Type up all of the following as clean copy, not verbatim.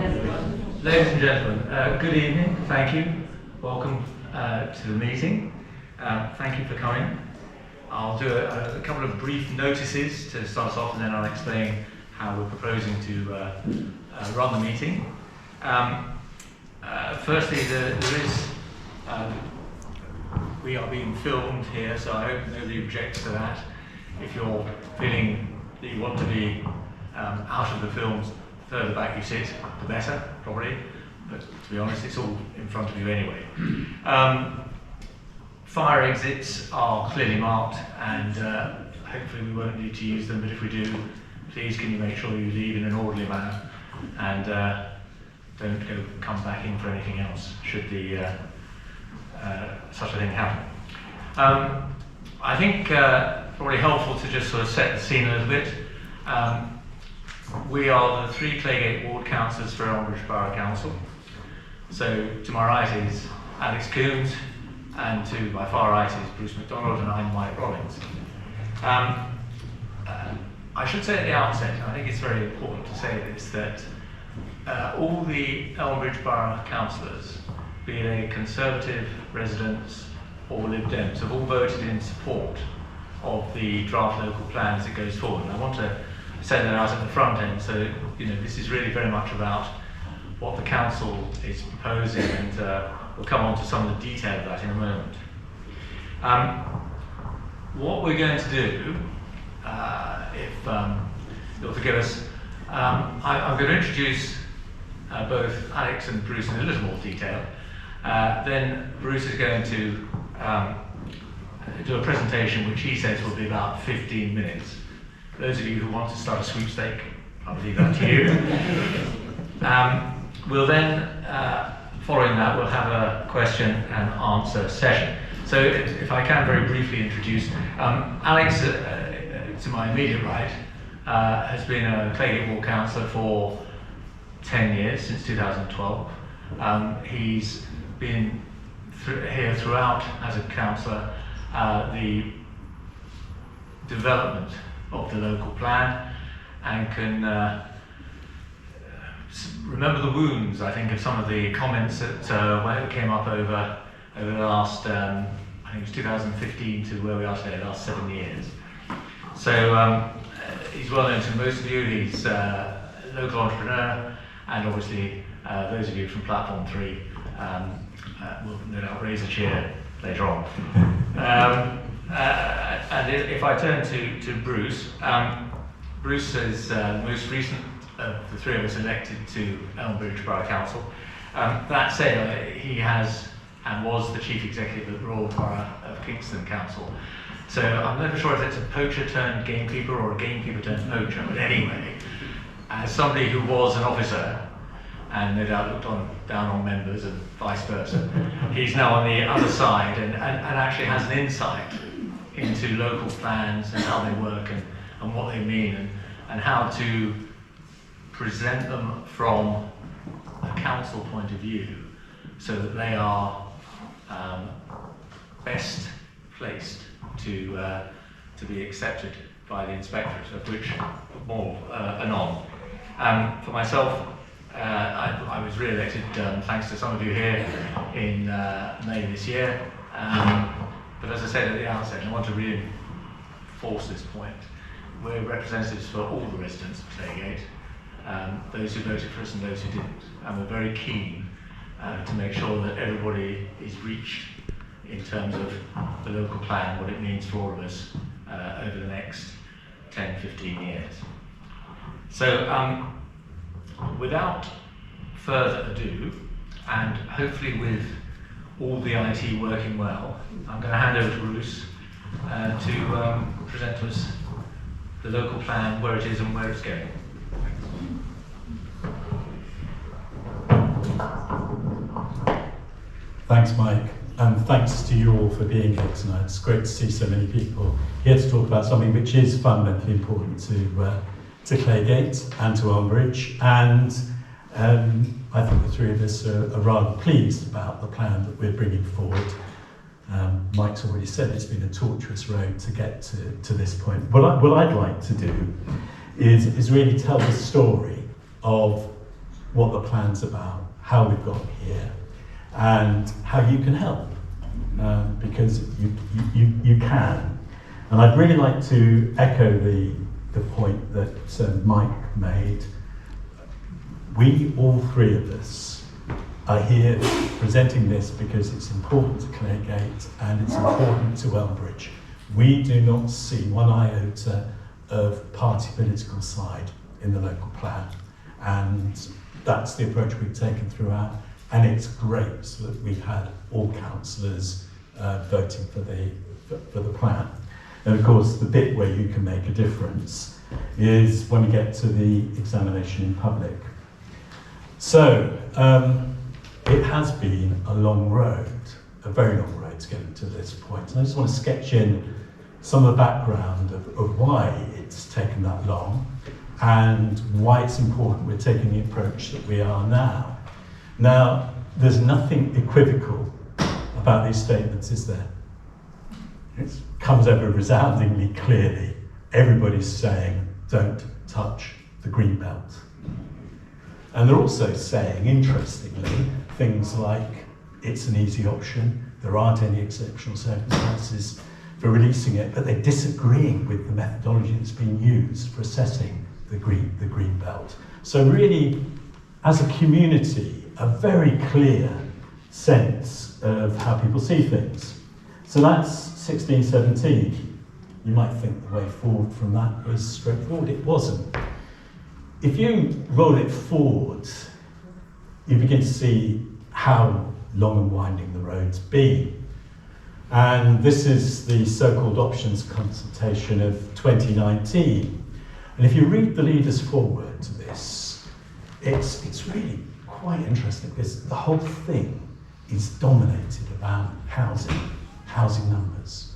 Ladies and gentlemen, good evening. Thank you. Welcome to the meeting. Thank you for coming. I'll do a couple of brief notices to start us off, and then I'll explain how we're proposing to run the meeting. Firstly, we are being filmed here, so I hope nobody objects to that. If you're feeling that you want to be out of the films, further back you sit, the better, probably. But to be honest, it's all in front of you anyway. Fire exits are clearly marked, and hopefully we won't need to use them, but if we do, please can you make sure you leave in an orderly manner, and don't come back in for anything else should such a thing happen. I think probably helpful to just sort of set the scene a little bit. We are the three Claygate ward councillors for Elmbridge Borough Council. So to my right is Alex Coomes, and to my far right is Bruce McDonald, and I'm Mike Rollins. I should say at the outset, and I think it's very important to say this, that all the Elmbridge Borough councillors, be they Conservative residents or Lib Dems, have all voted in support of the draft local plan as it goes forward. And I want to set that out at the front end, so this is really very much about what the council is proposing, and we'll come on to some of the detail of that in a moment. What we're going to do, if you'll forgive us, I'm going to introduce both Alex and Bruce in a little more detail. Then Bruce is going to do a presentation which he says will be about 15 minutes. Those of you who want to start a sweepstake, I'll leave that to you. We'll then, following that, we'll have a question and answer session. So if I can very briefly introduce, Alex, to my immediate right, has been a Claygate ward councillor for 10 years, since 2012. He's been here throughout as a councillor, the development of the local plan, and can remember the wounds, I think, of some of the comments that came up over the last, I think it was 2015 to where we are today, the last 7 years. So he's well known to most of you. He's a local entrepreneur, and obviously those of you from Platform 3 will no doubt raise a cheer later on. And if I turn to Bruce, Bruce is the most recent of the three of us elected to Elmbridge Borough Council. That said, he has and was the Chief Executive of the Royal Borough of Kingston Council. So I'm never sure if it's a poacher turned gamekeeper or a gamekeeper turned poacher, but anyway, as somebody who was an officer and no doubt looked down on members and vice versa, he's now on the other side and actually has an insight into local plans and how they work and what they mean and how to present them from a council point of view so that they are best placed to be accepted by the inspectorate, of which more anon. For myself, I was re-elected thanks to some of you here in May this year. But as I said at the outset, I want to reinforce this point. We're representatives for all the residents of Claygate, those who voted for us and those who didn't. And we're very keen to make sure that everybody is reached in terms of the local plan, what it means for all of us over the next 10, 15 years. So without further ado, and hopefully with all the IT working well, I'm going to hand over to Bruce to present to us the local plan, where it is and where it's going. Thanks, Mike, and thanks to you all for being here tonight. It's great to see so many people here to talk about something which is fundamentally important to Claygate and to Elmbridge, and I think the three of us are rather pleased about the plan that we're bringing forward. Mike's already said it's been a tortuous road to get to this point. What I'd like to do is really tell the story of what the plan's about, how we've got here, and how you can help, because you can. And I'd really like to echo the point that Mike made. We, all three of us, are here presenting this because it's important to Claygate and it's important to Elmbridge. We do not see one iota of party political side in the local plan, and that's the approach we've taken throughout, and it's great that we've had all councillors voting for the plan. And of course, the bit where you can make a difference is when we get to the examination in public. So, it has been a long road, a very long road to getting to this point. And I just want to sketch in some of the background of why it's taken that long and why it's important we're taking the approach that we are now. Now, there's nothing equivocal about these statements, is there? It comes over resoundingly clearly. Everybody's saying, don't touch the green belt. And they're also saying, interestingly, things like, it's an easy option, there aren't any exceptional circumstances for releasing it, but they're disagreeing with the methodology that's been used for assessing the green belt. So really, as a community, a very clear sense of how people see things. So that's 1617. You might think the way forward from that was straightforward. It wasn't. If you roll it forward, you begin to see how long and winding the road's been. And this is the so-called options consultation of 2019. And if you read the leaders forward to this, it's really quite interesting because the whole thing is dominated about housing numbers.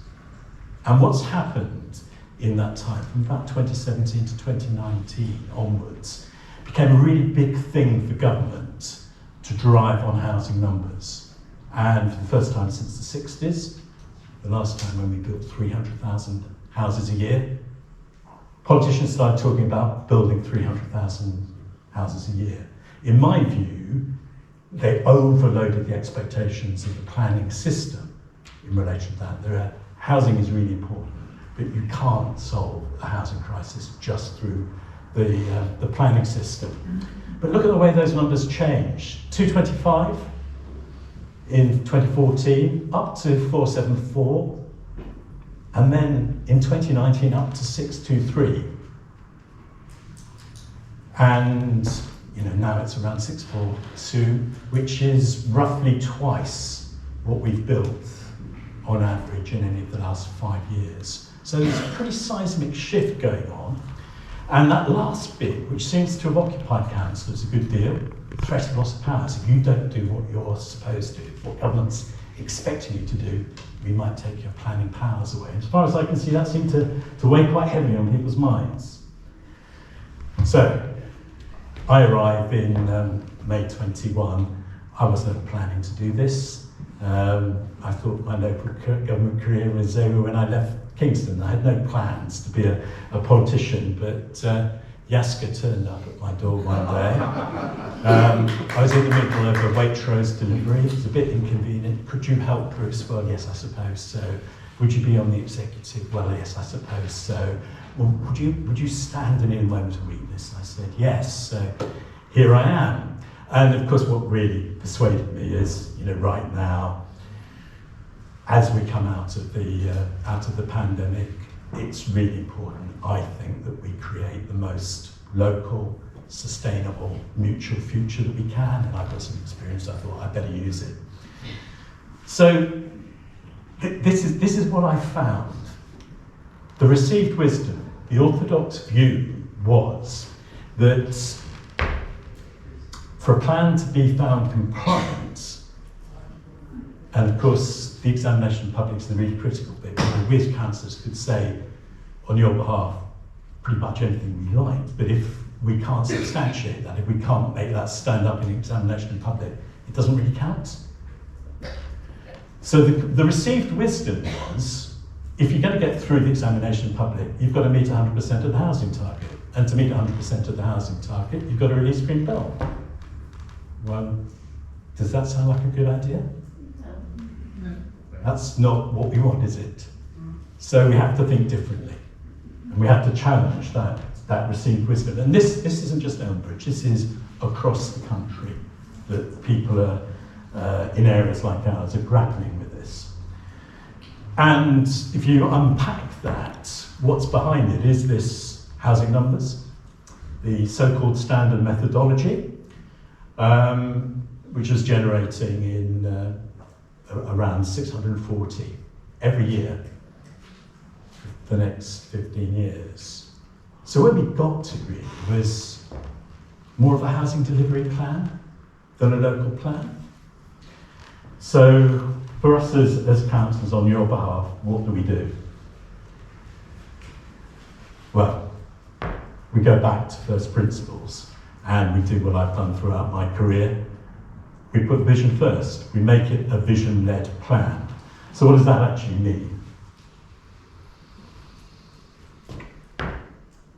And what's happened in that time, from about 2017 to 2019 onwards, became a really big thing for government to drive on housing numbers. And for the first time since the 60s, the last time when we built 300,000 houses a year, politicians started talking about building 300,000 houses a year. In my view, they overloaded the expectations of the planning system in relation to that. Housing is really important, but you can't solve a housing crisis just through the planning system. But look at the way those numbers changed. 225 in 2014, up to 474, and then in 2019 up to 623. And now it's around 642, which is roughly twice what we've built on average in any of the last 5 years. So there's a pretty seismic shift going on. And that last bit, which seems to have occupied councillors a good deal, threat of loss of powers. If you don't do what you're supposed to, what government's expecting you to do, we might take your planning powers away. As far as I can see, that seemed to weigh quite heavily on people's minds. So, I arrive in May 21. I wasn't planning to do this. I thought my local government career was over when I left Kingston. I had no plans to be a politician, but Yaska turned up at my door one day. I was in the middle of a Waitrose delivery. It was a bit inconvenient. Could you help, Bruce? Well, yes, I suppose so. Would you be on the executive? Well, yes, I suppose so. Well, would you stand in a moment of weakness? I said, yes. So here I am. And of course, what really persuaded me is, right now, as we come out of the pandemic, it's really important, I think, that we create the most local, sustainable, mutual future that we can. And I've got some experience. I thought I'd better use it. So this is what I found. The received wisdom, the orthodox view was that for a plan to be found compliant, and of course the examination of public is the really critical bit, we as councillors could say on your behalf pretty much anything we like, but if we can't substantiate that, if we can't make that stand up in examination in public, it doesn't really count. So the received wisdom was, if you're going to get through the examination in public, you've got to meet 100% of the housing target. And to meet 100% of the housing target, you've got to release green belt. Well, does that sound like a good idea? That's not what we want, is it? So we have to think differently. And we have to challenge that received wisdom. And this isn't just Elmbridge, this is across the country that people are, in areas like ours, are grappling with this. And if you unpack that, what's behind it is this housing numbers, the so-called standard methodology, which is generating in around 640 every year for the next 15 years. So where we got to really was more of a housing delivery plan than a local plan. So for us as councillors on your behalf, what do? Well, we go back to first principles and we do what I've done throughout my career. We put vision first. We make it a vision-led plan. So what does that actually mean?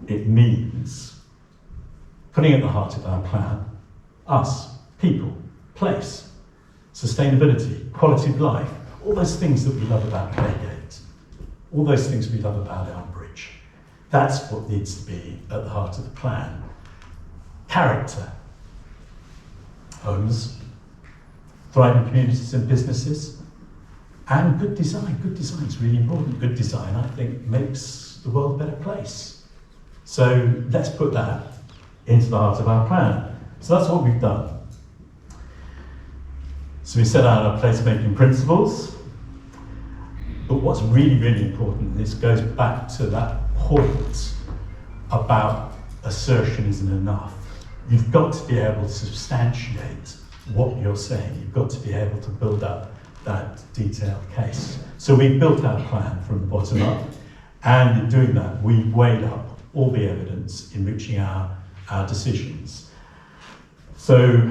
It means putting at the heart of our plan us, people, place, sustainability, quality of life, all those things that we love about Claygate, all those things we love about Elmbridge. That's what needs to be at the heart of the plan. Character, homes, thriving communities and businesses, and good design. Good design is really important. Good design, I think, makes the world a better place. So let's put that into the heart of our plan. So that's what we've done. So we set out our placemaking principles, but what's really, really important, this goes back to that point about assertion isn't enough. You've got to be able to substantiate what you're saying. You've got to be able to build up that detailed case. So we built our plan from the bottom up, and in doing that, we weighed up all the evidence enriching our decisions. So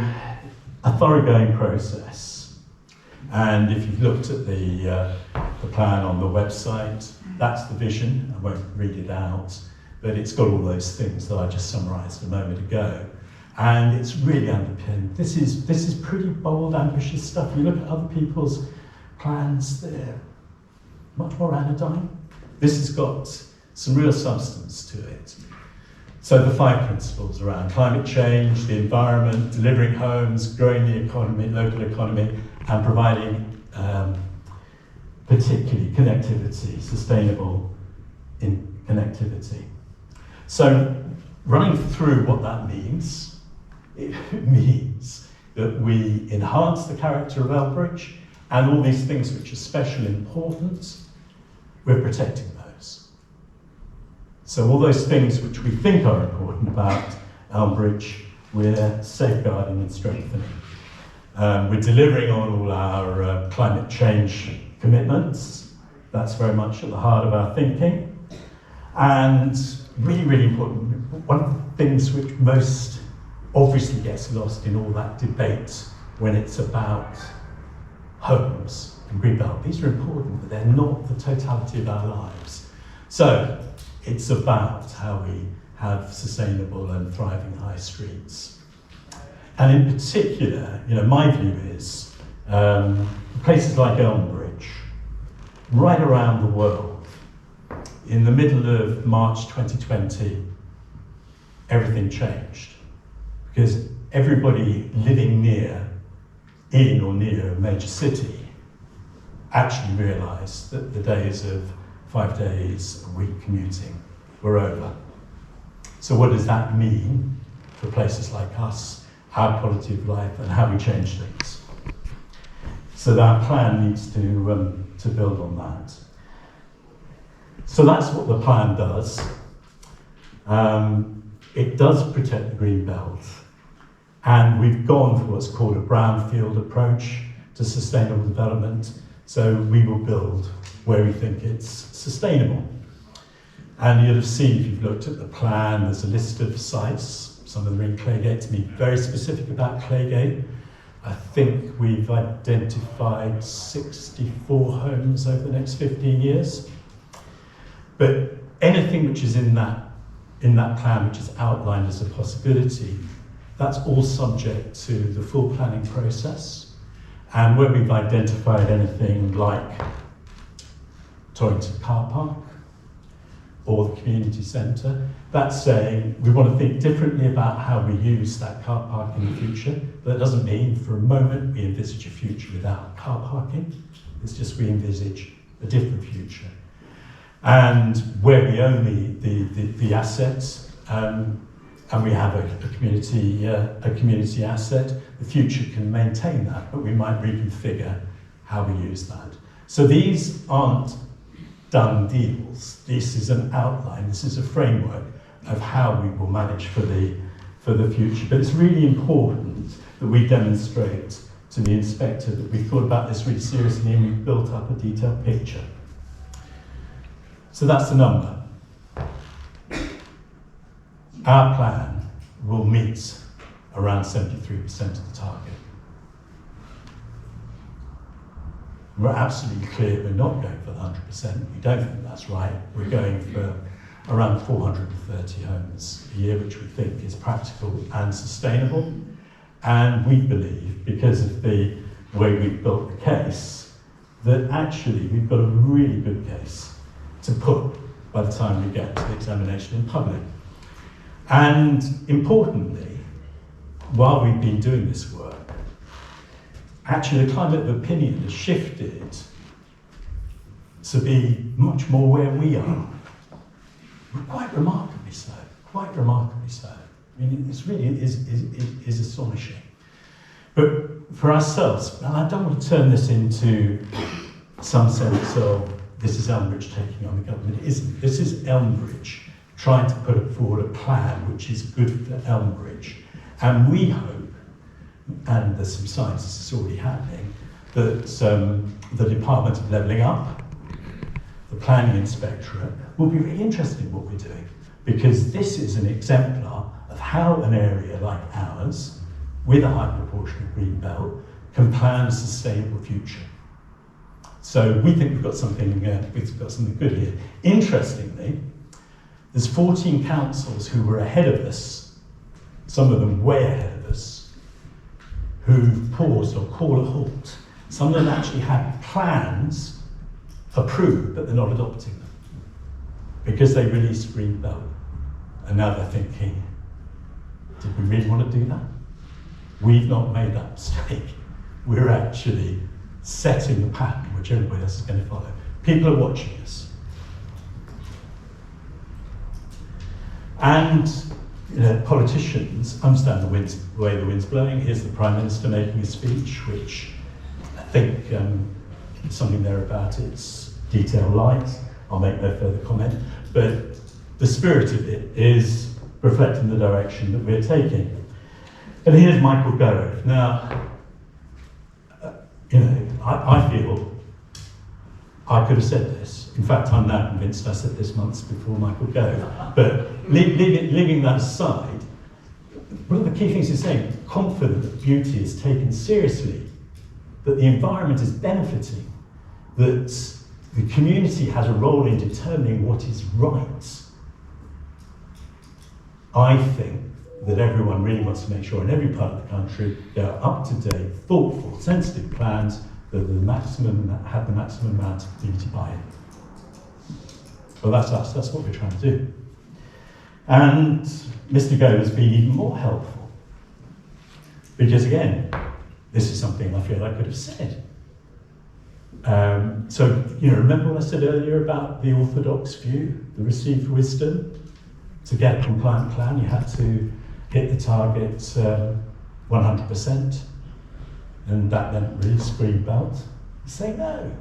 a thoroughgoing process. And if you've looked at the plan on the website, that's the vision. I won't read it out, but it's got all those things that I just summarised a moment ago. And it's really underpinned. This is pretty bold, ambitious stuff. You look at other people's plans, they're much more anodyne. This has got some real substance to it. So the 5 principles around climate change, the environment, delivering homes, growing the economy, local economy, and providing particularly connectivity, sustainable connectivity. So running through what that means, it means that we enhance the character of Elmbridge and all these things which are special and important, we're protecting those. So all those things which we think are important about Elmbridge, we're safeguarding and strengthening. We're delivering on all our climate change commitments. That's very much at the heart of our thinking. And really, really important, one of the things which most obviously gets lost in all that debate when it's about homes and greenbelt. These are important, but they're not the totality of our lives. So it's about how we have sustainable and thriving high streets. And in particular, my view is places like Elmbridge, right around the world, in the middle of March 2020, everything changed. Because everybody living in or near a major city actually realised that the days of 5 days a week commuting were over. So what does that mean for places like us, our quality of life, and how we change things? So our plan needs to build on that. So that's what the plan does. It does protect the green belt, and we've gone for what's called a brownfield approach to sustainable development. So we will build where we think it's sustainable. And you'll have seen, if you've looked at the plan, there's a list of sites, some of them are in Claygate. To be very specific about Claygate, I think we've identified 64 homes over the next 15 years. But anything which is in that plan, which is outlined as a possibility, That's all subject to the full planning process. And where we've identified anything like Torrington Car Park or the community centre, that's saying we want to think differently about how we use that car park in the future. But that doesn't mean for a moment we envisage a future without car parking. It's just we envisage a different future. And where we own the assets, and we have a community asset, the future can maintain that, but we might reconfigure how we use that. So these aren't done deals. This is an outline. This is a framework of how we will manage for the future. But it's really important that we demonstrate to the inspector that we thought about this really seriously and we've built up a detailed picture. So that's the number. Our plan will meet around 73% of the target. We're absolutely clear we're not going for the 100%. We don't think that's right. We're going for around 430 homes a year, which we think is practical and sustainable. And we believe, because of the way we've built the case, that actually we've got a really good case to put by the time we get to the examination in public. And importantly, while we've been doing this work, actually the climate of opinion has shifted to be much more where we are. Quite remarkably so, quite remarkably so. I mean, it's really is astonishing. But for ourselves, and I don't want to turn this into some sense of this is Elmbridge taking on the government. It isn't. This is Elmbridge trying to put forward a plan which is good for Elmbridge. And we hope, and there's some signs this is already happening, that the Department of Levelling Up, the Planning Inspectorate, will be really interested in what we're doing, because this is an exemplar of how an area like ours, with a high proportion of green belt, can plan a sustainable future. So we think we've got something good here. Interestingly, there's 14 councils who were ahead of us, some of them way ahead of us, who've paused or called a halt. Some of them actually had plans approved, but they're not adopting them because they released green belt. And now they're thinking, did we really want to do that? We've not made that mistake. We're actually setting the pattern which everybody else is going to follow. People are watching us. And politicians understand the way the wind's blowing. Here's the Prime Minister making a speech, which I think something there about its detail light. I'll make no further comment. But the spirit of it is reflecting the direction that we're taking. And here's Michael Gove. Now, I feel I could have said this. In fact, I'm now convinced I said this months before Michael Gove. But leaving that aside, one of the key things is saying, confident that beauty is taken seriously, that the environment is benefiting, that the community has a role in determining what is right. I think that everyone really wants to make sure in every part of the country there are up-to-date, thoughtful, sensitive plans that have the maximum amount of community buy-in. Well, that's us, that's what we're trying to do. And Mr. Gove has been even more helpful. Because again, this is something I feel I could have said. So, remember what I said earlier about the orthodox view, the received wisdom? To get a compliant plan, you had to hit the target 100%, and that meant release green belt. Say no.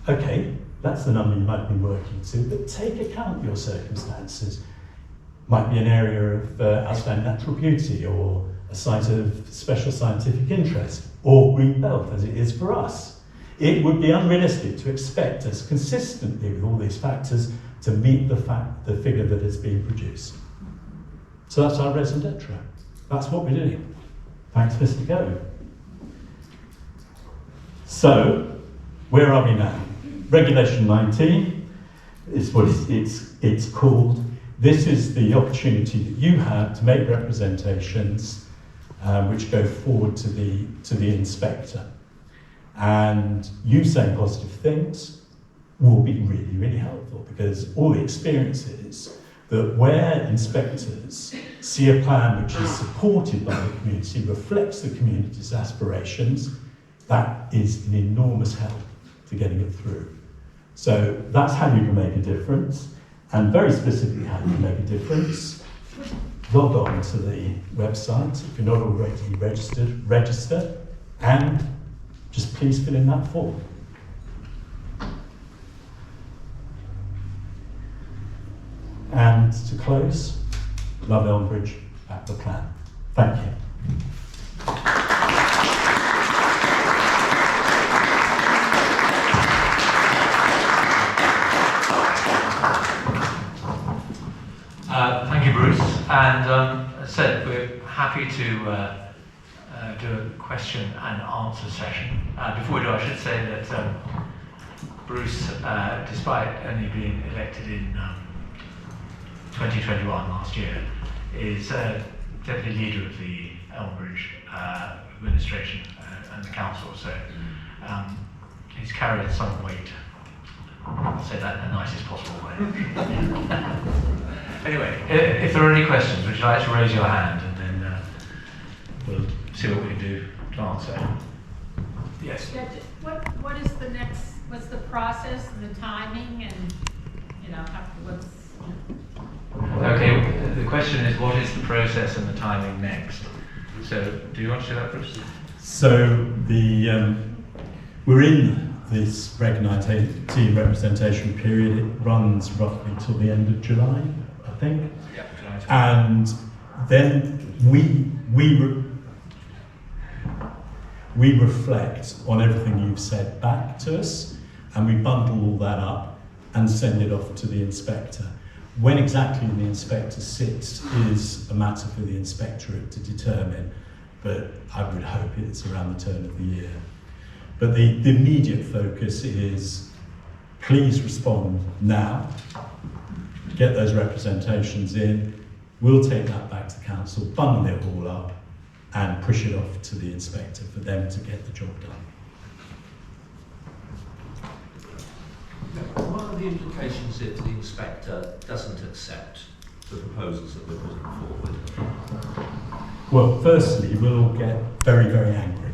Okay, that's the number you might be working to, but take account of your circumstances. Might be an area of outstanding natural beauty, or a site of special scientific interest, or green belt, as it is for us. It would be unrealistic to expect us consistently with all these factors to meet the figure that is being produced. So that's our raison d'etre. That's what we're doing. Thanks, Mr. Gove. So, where are we now? Regulation 19 is what it's called. this is the opportunity that you have to make representations which go forward to the inspector. And you saying positive things will be really, really helpful, because all the experience is that where inspectors see a plan which is supported by the community, reflects the community's aspirations, that is an enormous help to getting it through. So that's how you can make a difference, and very specifically how you can make a difference. Log on to the website if you're not already register, and just please fill in that form. And to close, love Elmbridge, back the plan. Thank you. Thank you, Bruce. And as I said, we're happy to do a question and answer session. Before we do, I should say that Bruce, despite only being elected in 2021, last year, is deputy leader of the Elmbridge administration and the council. So he's carried some weight. I'll say that in the nicest possible way. Anyway, if there are any questions, would you like to raise your hand, and then we'll see what we can do to answer. Yes. Yeah, what is the next? What's the process and the timing, and what's? Okay. The question is, what is the process and the timing next? So, do you want to do that, Bruce? So we're in this team representation period. It runs roughly till the end of July, I think. Yeah, July. And then we reflect on everything you've said back to us, and we bundle all that up and send it off to the inspector. When exactly the inspector sits is a matter for the inspectorate to determine, but I would hope it's around the turn of the year. But the immediate focus is, please respond now, get those representations in, we'll take that back to council, bundle it all up, and push it off to the inspector for them to get the job done. What are the implications if the inspector doesn't accept the proposals that we're putting forward? Well, firstly, we'll all get very, very angry.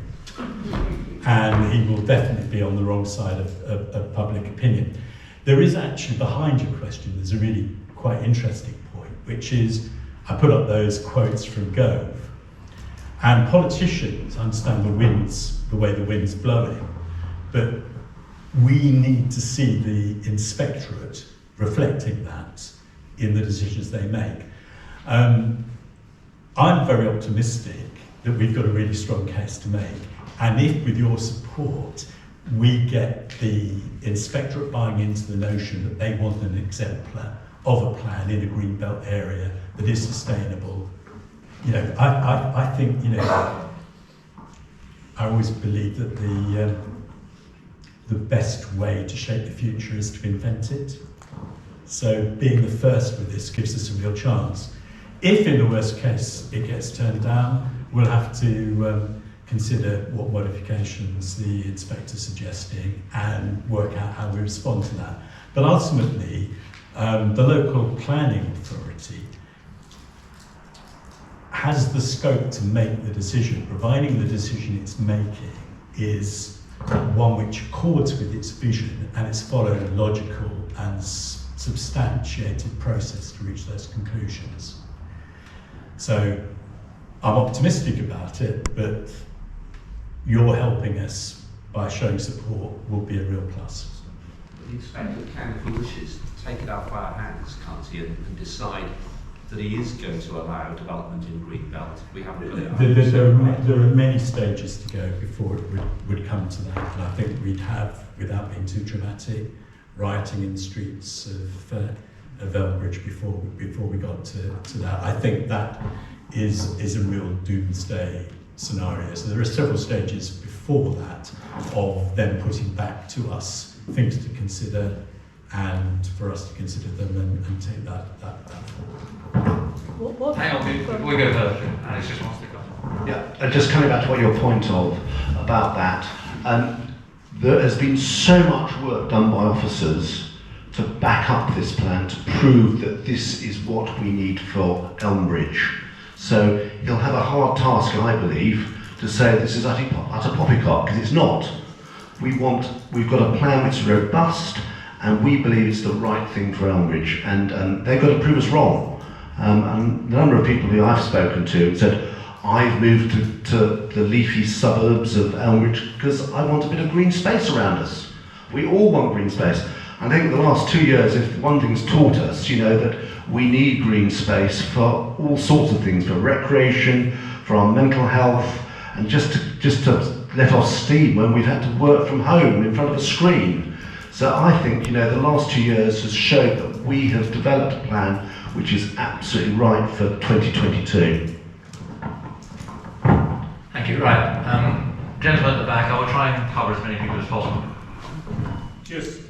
And he will definitely be on the wrong side of public opinion. There is actually, behind your question, there's a really quite interesting point, which is, I put up those quotes from Grose, and politicians understand the way the wind's blowing, but we need to see the inspectorate reflecting that in the decisions they make. I'm very optimistic that we've got a really strong case to make. And if, with your support, we get the inspectorate buying into the notion that they want an exemplar of a plan in a greenbelt area that is sustainable, I think, I always believe that the best way to shape the future is to invent it. So being the first with this gives us a real chance. If, in the worst case, it gets turned down, we'll have to consider what modifications the inspector's suggesting and work out how we respond to that. But ultimately, the local planning authority has the scope to make the decision, providing the decision it's making is one which accords with its vision and it's followed a logical and substantiated process to reach those conclusions. So I'm optimistic about it, but you're helping us by showing support will be a real plus. The inspector can, if he wishes, take it out by our hands, can't he, and decide that he is going to allow development in Greenbelt. We haven't got it. There are many stages to go before it would come to that, and I think we'd have, without being too dramatic, rioting in the streets of Elmbridge before we got to that. I think that is a real doomsday scenario. So there are several stages before that of them putting back to us things to consider, and for us to consider them and take that forward. Hang on, we go further. Alex just wants to come. Yeah, and just coming back to what your point of about that, there has been so much work done by officers to back up this plan, to prove that this is what we need for Elmbridge. So he'll have a hard task, I believe, to say this is utter poppycock, because it's not. We've got a plan which is robust, and we believe it's the right thing for Elmbridge, and they've got to prove us wrong. And the number of people who I've spoken to said, I've moved to the leafy suburbs of Elmbridge because I want a bit of green space around us. We all want green space. I think the last 2 years, if one thing's taught us, that we need green space for all sorts of things, for recreation, for our mental health, and just to let off steam when we've had to work from home in front of a screen. So I think, the last 2 years has showed that we have developed a plan which is absolutely right for 2022. Thank you. Right, gentlemen at the back, I will try and cover as many people as possible. Just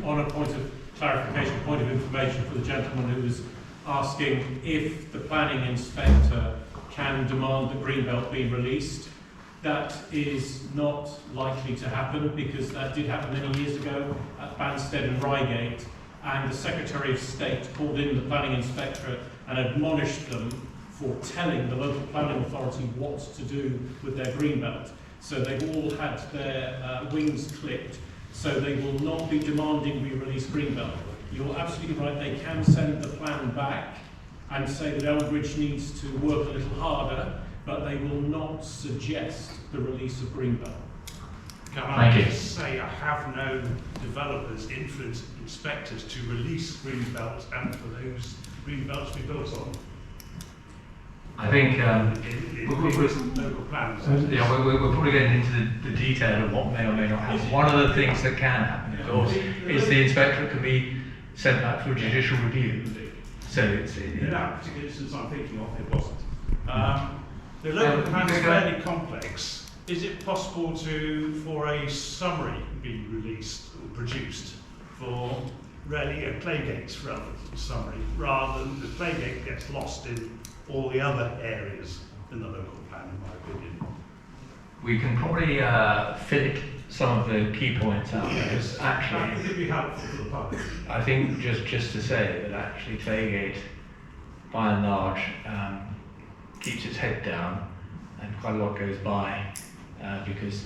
on a point of clarification, point of information for the gentleman who was asking if the planning inspector can demand that Greenbelt be released. That is not likely to happen because that did happen many years ago at Banstead and Reigate, and the Secretary of State called in the planning inspectorate and admonished them for telling the local planning authority what to do with their greenbelt. So they've all had their wings clipped, so they will not be demanding we release greenbelt. You're absolutely right, they can send the plan back and say that Elmbridge needs to work a little harder, but they will not suggest the release of greenbelt. Can I just say I have known developers influence inspectors to release greenbelts and for those greenbelts to be built on. I think in recent local plans. we're probably getting into the detail of what may or may not happen. One of the things that can happen, of course, is the inspectorate can be sent back for judicial review. So it's in that particular instance I'm thinking of, it wasn't. The local plan is fairly complex. Is it possible for a summary be released or produced for really a Claygate's relevant summary, rather than the Claygate gets lost in all the other areas in the local plan, in my opinion? We can probably fillet some of the key points out, because actually, It would be helpful for the public. I think just to say that actually Claygate, by and large, keeps its head down, and quite a lot goes by, because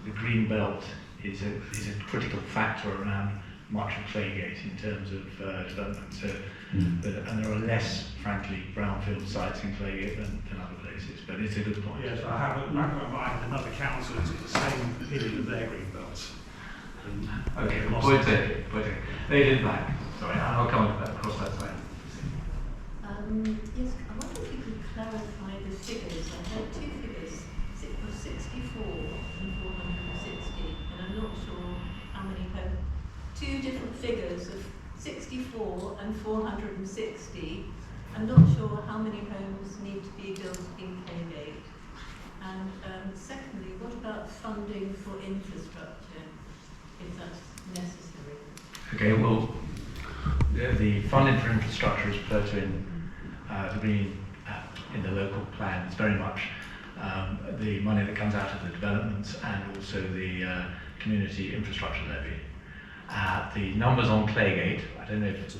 the green belt is a critical factor around much of Claygate in terms of development. So, and there are less, frankly, brownfield sites in Claygate than other places. But it's a good point. Yes, I have at the back of my mind another council who's got the same opinion of their green belts. Okay, point taken. Lady in the back. Sorry, I'll come across that side. Yes, I wonder if you could clarify the figures. I heard two figures, 64 and 460, and I'm not sure how many homes. Two different figures of 64 and 460. I'm not sure how many homes need to be built in Claygate. And secondly, what about funding for infrastructure, if that's necessary? Okay, well, the funding for infrastructure is referred to in the local plan. It's very much the money that comes out of the developments and also the community infrastructure levy. The numbers on Claygate, I don't know if it's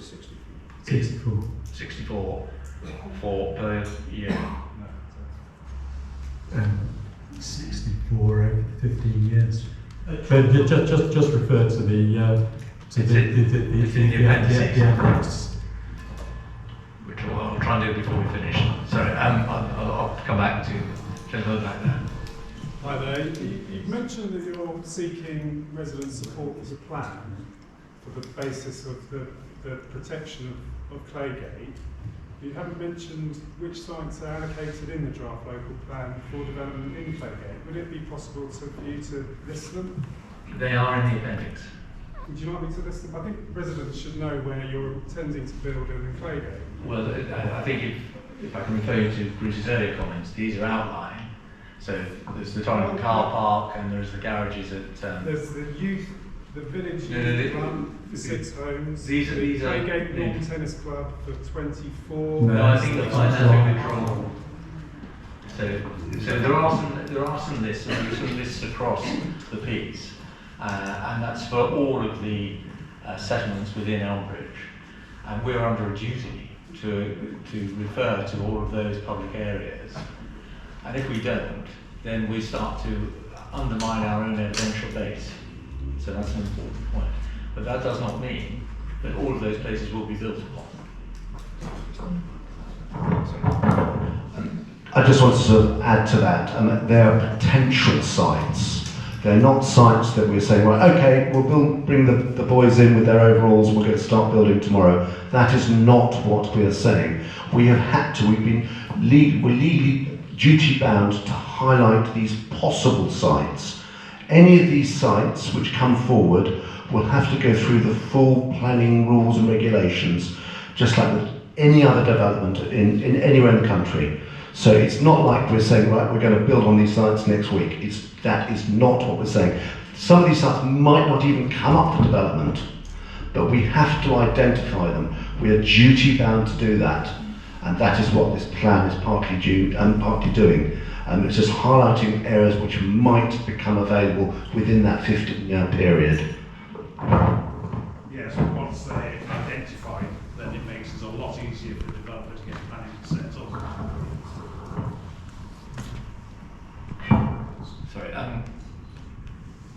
64 for per year. 64 over 15 years. But just refer to the It's in the appendices. the appendix. Which I'll try and do before we finish. Sorry, I'll come back to gentlemen back there. Hi there. You've mentioned that you're seeking resident support for the plan for the basis of the protection of Claygate. You haven't mentioned which sites are allocated in the draft local plan for development in Claygate. Would it be possible for you to list them? They are in the appendix. Would you like me to list them? I think residents should know where you're intending to build in Claygate. Well, I think if I can refer you to Bruce's earlier comments, these are outlined. So there's the Torrington car park and there's the garages at... There's the the Village No, no, Youth no, Club for 6 homes. these are- the these are- Claygate Lawn Tennis Club for 24. No, No, I think the that's financial wrong. control. So there are some lists across the piece, and that's for all of the settlements within Elmbridge, and we're under a duty to refer to all of those public areas, and if we don't, then we start to undermine our own evidential base. So that's an important point. But that does not mean that all of those places will be built upon. I just want to sort of add to that. They are potential sites. They're not sites that we're saying, well, okay, we'll bring the boys in with their overalls, we're going to start building tomorrow. That is not what we are saying. We're legally duty bound to highlight these possible sites. Any of these sites which come forward will have to go through the full planning rules and regulations, just like with any other development in anywhere in the country. So it's not like we're saying, right, we're going to build on these sites next week. That is not what we're saying. Some of these sites might not even come up for development, but we have to identify them. We are duty bound to do that, and that is what this plan is partly doing. It's just highlighting areas which might become available within that 15-year period. Yes, but once they're identified, then it makes it a lot easier for the developer to get planning consent on. Sorry,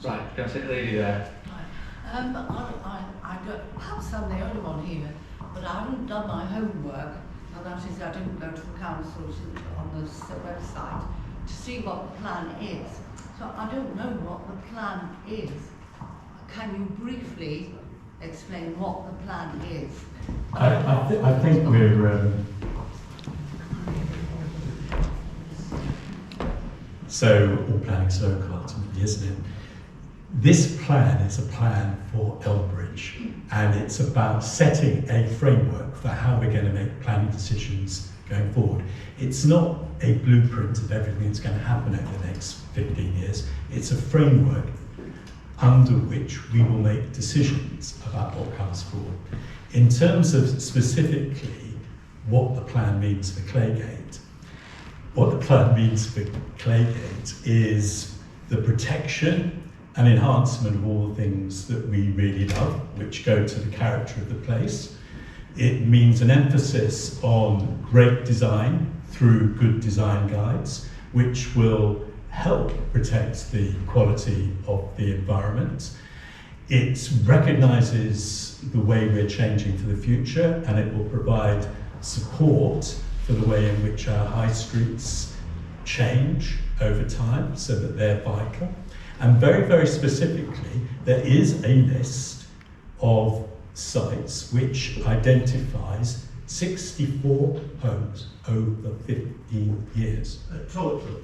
right, can I say the lady there? I don't, perhaps I'm the only one here, but I haven't done my homework, and that is I didn't go to the council on the website to see what the plan is. So I don't know what the plan is. Can you briefly explain what the plan is? I think we're... So, all planning's local ultimately, isn't it? This plan is a plan for Elmbridge, and it's about setting a framework for how we're going to make planning decisions going forward. It's not a blueprint of everything that's going to happen over the next 15 years. It's a framework under which we will make decisions about what comes forward. In terms of specifically what the plan means for Claygate, what the plan means for Claygate is the protection and enhancement of all the things that we really love, which go to the character of the place. It means an emphasis on great design through good design guides, which will help protect the quality of the environment. It recognises the way we're changing for the future, and it will provide support for the way in which our high streets change over time so that they're vital. And very, very specifically, there is a list of sites which identifies 64 homes over 15 years. Total?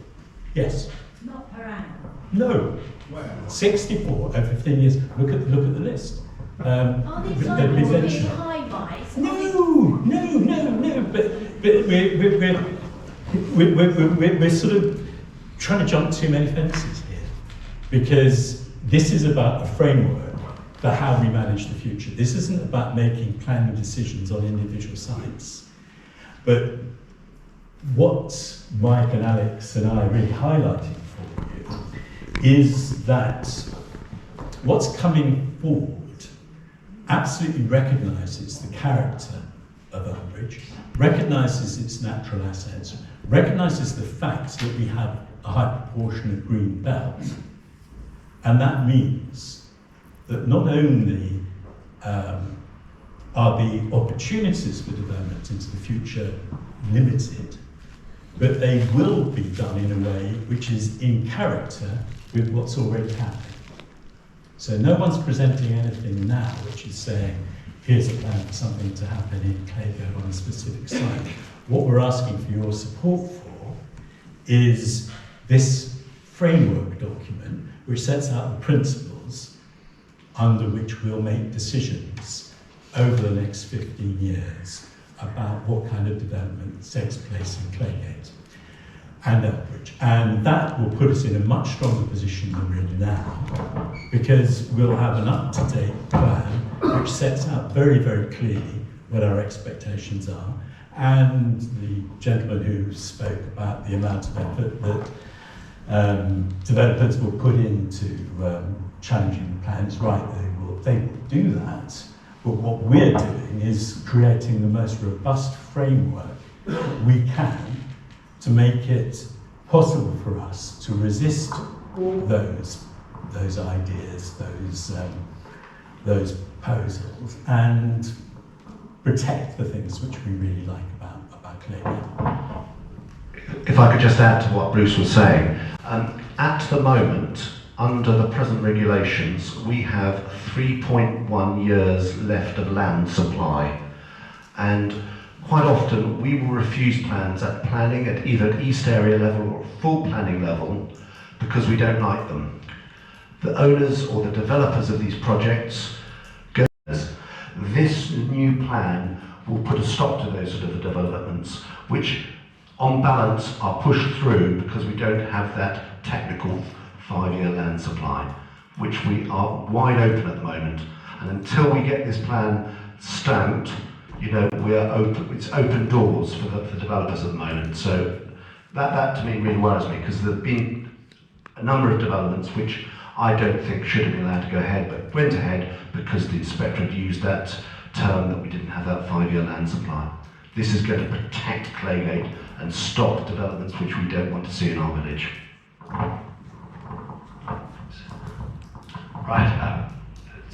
Yes. Not per annum. No. Where? 64 over 15 years. Look at the list. Are these they'll like be all these mentioned. high-rise? No. But we're sort of trying to jump too many fences here, because this is about a framework for how we manage the future. This isn't about making planning decisions on individual sites. But what Mike and Alex and I are really highlighting for you is that what's coming forward absolutely recognises the character of Elmbridge, recognises its natural assets, recognises the fact that we have a high proportion of green belt, and that means that not only are the opportunities for development into the future limited, but they will be done in a way which is in character with what's already happening. So no one's presenting anything now which is saying, here's a plan for something to happen in Claygate on a specific site. What we're asking for your support for is this framework document which sets out the principles under which we'll make decisions over the next 15 years about what kind of development takes place in Claygate. and Elmbridge. And that will put us in a much stronger position than we're in now, because we'll have an up-to-date plan which sets out very, very clearly what our expectations are. And the gentleman who spoke about the amount of effort that developers will put into challenging the plan is right, they will do that. But what we're doing is creating the most robust framework we can to make it possible for us to resist those ideas, those proposals, and protect the things which we really like about Claygate. If I could just add to what Bruce was saying, at the moment, under the present regulations, we have 3.1 years left of land supply, and quite often we will refuse plans at planning at either at East Area level or full planning level because we don't like them. The owners or the developers of these projects go, this new plan will put a stop to those sort of developments, which on balance are pushed through because we don't have that technical 5-year land supply, which we are wide open at the moment. And until we get this plan stamped, you know, we're open. It's open doors for the developers at the moment. So that to me really worries me, because there've been a number of developments which I don't think should have been allowed to go ahead, but went ahead because the inspector had used that term that we didn't have that 5-year land supply. This is going to protect Claygate and stop developments which we don't want to see in our village. Right,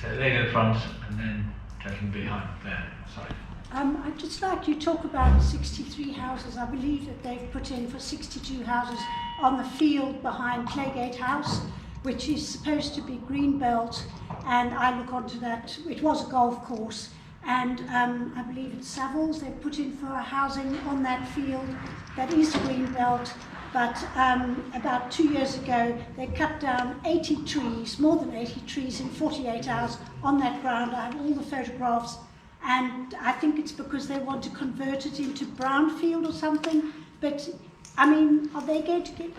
so lady at the front and then gentleman behind there. Sorry. I'd just like you to talk about 63 houses. I believe that they've put in for 62 houses on the field behind Claygate House, which is supposed to be greenbelt, and I look onto that. It was a golf course, and I believe it's Savills. They've put in for housing on that field that is greenbelt, but about 2 years ago they cut down 80 trees, more than 80 trees in 48 hours on that ground. I have all the photographs. And I think it's because they want to convert it into brownfield or something. But, I mean, are they going to get...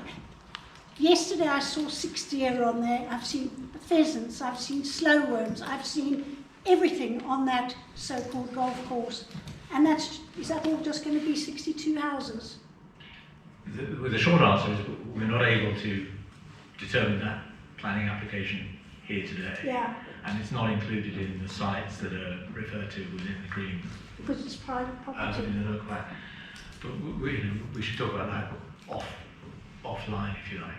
Yesterday I saw 6 deer on there. I've seen pheasants, I've seen slowworms, I've seen everything on that so-called golf course. And is that all just going to be 62 houses? The short answer is we're not able to determine that planning application here today. Yeah. And it's not included in the sites that are referred to within the green. Because it's private property. In the local plan. But we should talk about that offline, if you like.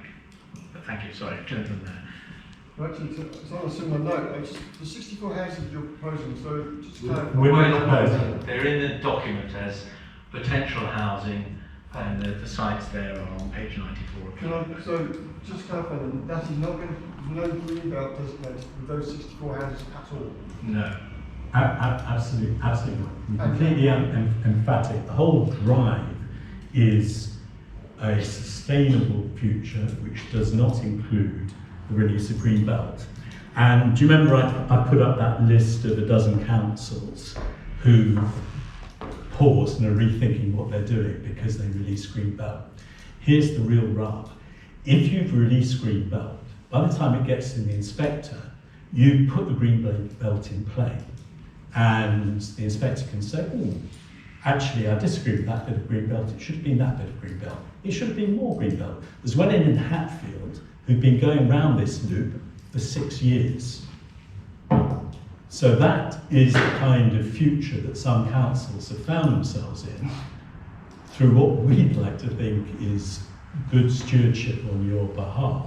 But thank you. Sorry, gentleman there. Actually, it's on a similar note. The 64 houses you're proposing, so just to clarify. We're not proposing. They're in the document as potential housing, and the sites there are on page 94. So just to clarify, then, that is not going to, no greenbelt designated with those 64 houses at all? No. Absolutely not. Completely emphatic. The whole drive is a sustainable future which does not include the release of greenbelt. And do you remember I put up that list of a dozen councils who paused and are rethinking what they're doing because they released greenbelt? Here's the real rub. If you've released greenbelt, by the time it gets to the inspector, you put the greenbelt in play, and the inspector can say, oh, actually I disagree with that bit of greenbelt, it should have been that bit of greenbelt. It should have been more greenbelt. There's one in Hatfield who've been going round this loop for 6 years. So that is the kind of future that some councils have found themselves in through what we'd like to think is good stewardship on your behalf.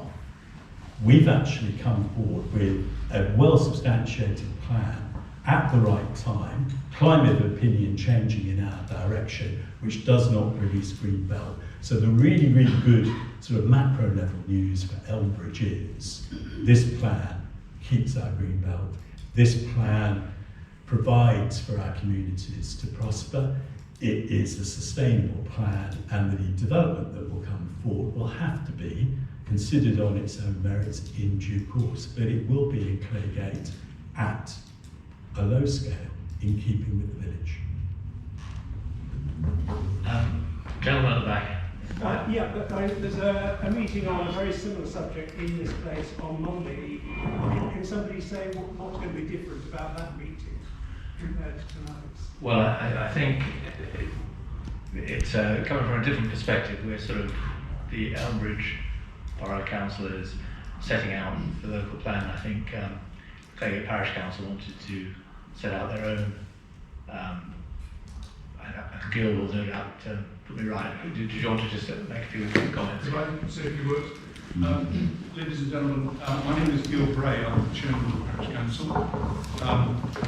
We've actually come forward with a well-substantiated plan at the right time, climate of opinion changing in our direction, which does not release greenbelt. So the really, really good sort of macro level news for Elmbridge is this plan keeps our greenbelt. This plan provides for our communities to prosper. It is a sustainable plan, and the development that will come forward will have to be considered on its own merits in due course, but it will be in Claygate at a low scale in keeping with the village. Gentleman at the back. Yeah, but there's a meeting on a very similar subject in this place on Monday. Can somebody say what's going to be different about that meeting compared to tonight's? Well, I think it's coming from a different perspective. We're sort of the Elmbridge Borough Council is setting out the local plan. I think Claygate Parish Council wanted to set out their own. A guild will no doubt put me right. Did you want to just make a few comments? If I say a few words. Ladies and gentlemen, my name is Bray. I'm the chairman of the Parish Council.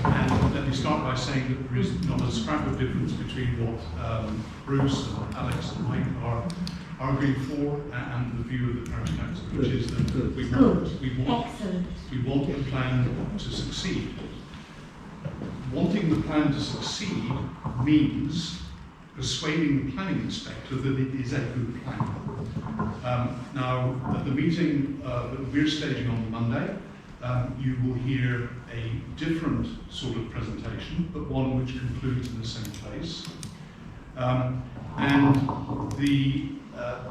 And let me start by saying that there is not a scrap of difference between what Bruce and Alex and Mike are arguing for and the view of the Parish Council, which is that we want the plan to succeed. Wanting the plan to succeed means persuading the planning inspector that it is a good plan. Now, at the meeting that we're staging on Monday, you will hear a different sort of presentation, but one which concludes in the same place. And the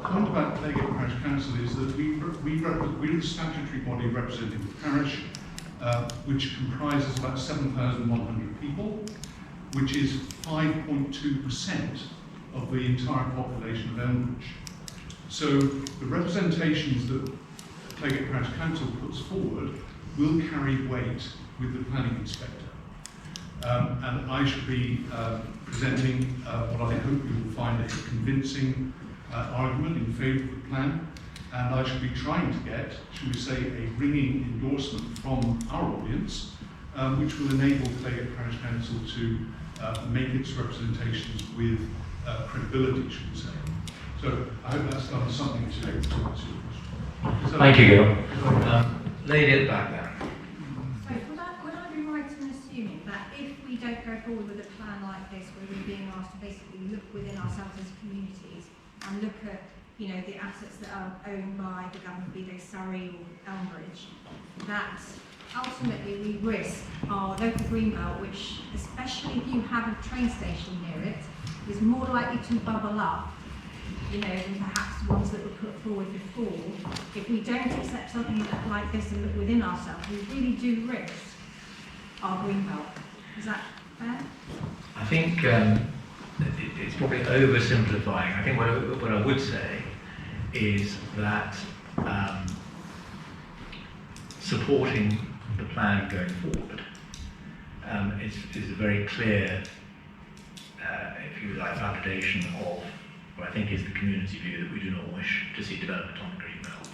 point about Claygate Parish Council is that we're the statutory body representing the parish, which comprises about 7,100 people, which is 5.2% of the entire population of Elmbridge. So the representations that Claygate Parish Council puts forward will carry weight with the planning inspector. And I shall be presenting what I hope you will find a convincing argument in favour of the plan. And I shall be trying to get, shall we say, a ringing endorsement from our audience, which will enable Claygate Parish Council to make its representations with credibility, should we say. So I hope that's done something to answer your question. Thank you, Gil. Lady at the back there. So would I be right in assuming that if we don't go forward with a plan like this, where we're being asked to basically look within ourselves as communities and look at the assets that are owned by the government, be they Surrey or Elmbridge, that ultimately we risk our local greenbelt, which, especially if you have a train station near it, is more likely to bubble up, than perhaps ones that were put forward before. If we don't accept something like this and look within ourselves, we really do risk our greenbelt. Is that fair? I think it's probably oversimplifying. I think what I would say is that supporting the plan going forward is a very clear, if you like, validation of what I think is the community view that we do not wish to see development on the greenbelt.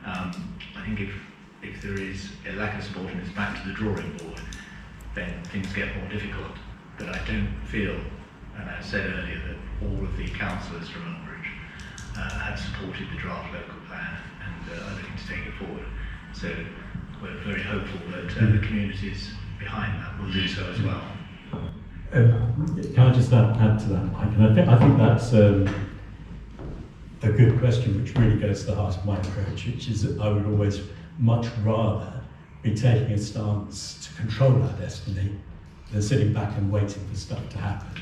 I think if there is a lack of support and it's back to the drawing board, then things get more difficult. But I don't feel, and I said earlier, that all of the councillors from Elmbridge have supported the draft local plan and are looking to take it forward. So we're very hopeful that the communities behind that will do so as well. Can I just add to that, Mike? And I think that's a good question, which really goes to the heart of my approach, which is that I would always much rather be taking a stance to control our destiny than sitting back and waiting for stuff to happen.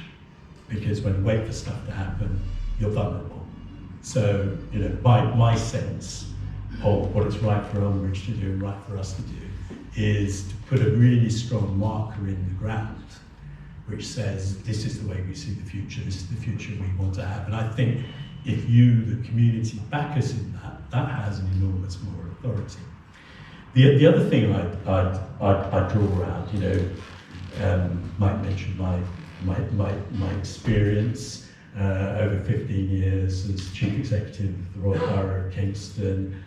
Because when you wait for stuff to happen, you're vulnerable. So, my sense of what it's right for Elmbridge to do and right for us to do is to put a really strong marker in the ground which says this is the way we see the future, this is the future we want to have. And I think if you, the community, back us in that has an enormous moral authority. The other thing I draw around, Mike mentioned my experience over 15 years as chief executive of the Royal Borough of Kingston.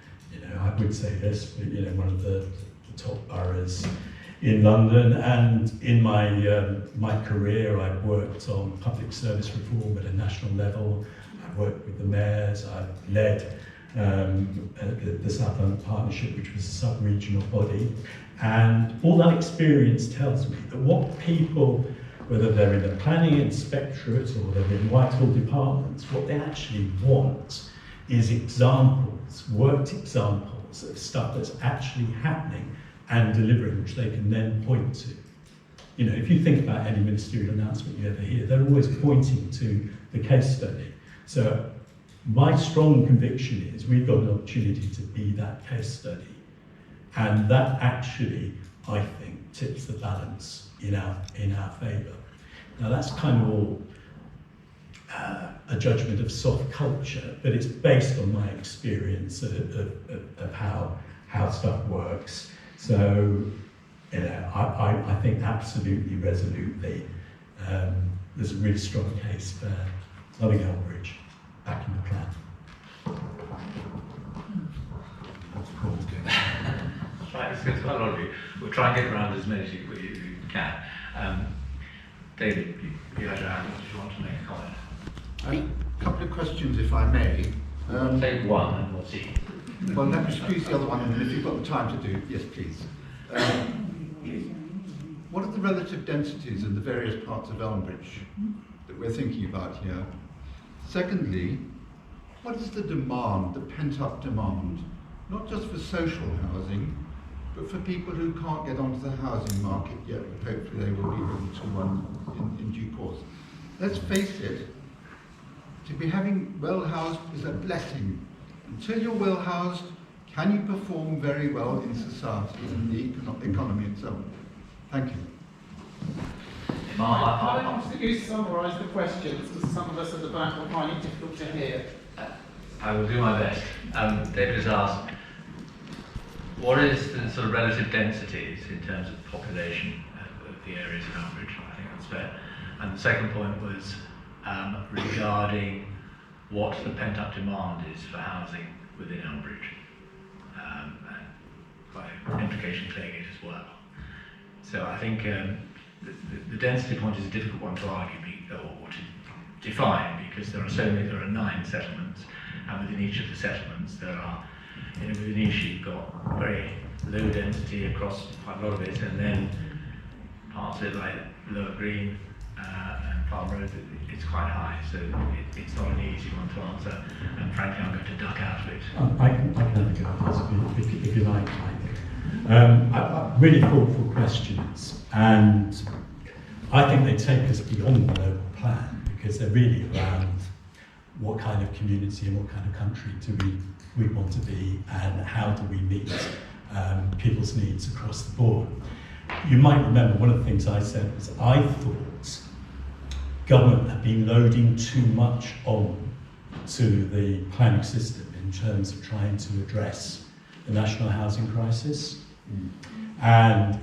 I would say this, but one of the top boroughs in London, and in my career I've worked on public service reform at a national level. I've worked with the mayors, I've led the South London Partnership, which was a sub-regional body, and all that experience tells me that what people, whether they're in the planning inspectorate or they're in Whitehall departments, what they actually want is examples, worked examples of stuff that's actually happening and delivering, which they can then point to. If you think about any ministerial announcement you ever hear, they're always pointing to the case study. So my strong conviction is we've got an opportunity to be that case study, and that actually, I think, tips the balance in our favour. Now that's kind of all a judgment of soft culture, but it's based on my experience of how stuff works. So, you know, I think absolutely, resolutely, there's a really strong case for loving Elmbridge back in the plan. That's cool. Right, it's quite a lot of you. We'll try and get around as many as you can. David, you had your hand up. Did you want to make a comment? A couple of questions, if I may. Take one and we'll see. Well, let me squeeze the other one in, and if you've got the time to do, yes, please. What are the relative densities in the various parts of Elmbridge that we're thinking about here? Secondly, what is the demand, the pent-up demand, not just for social housing, but for people who can't get onto the housing market yet, but hopefully they will be able to in due course. Let's face it, to be having well-housed is a blessing. Until you're well-housed, can you perform very well in society and the economy itself? Thank you. I want you to summarise the questions, because some of us at the back will find it difficult to hear. I will do my best. David has asked, what is the sort of relative densities in terms of population of the areas of Elmbridge? I think that's fair. And the second point was regarding what the pent-up demand is for housing within Elmbridge, and by implication Claygate as well. So I think the density point is a difficult one to argue or to define, because there are 9 settlements, and within each of the settlements there are, within each you've got very low density across quite a lot of it, and then parts of it like Lower Green and Farm Road, it's quite high, so it's not an easy one to answer, and frankly I'm going to duck out of it. I can have a go at this if you like. Really thoughtful questions, and I think they take us beyond the local plan, because they're really around what kind of community and what kind of country do we want to be, and how do we meet people's needs across the board. You might remember one of the things I said was I thought government had been loading too much on to the planning system in terms of trying to address the national housing crisis. And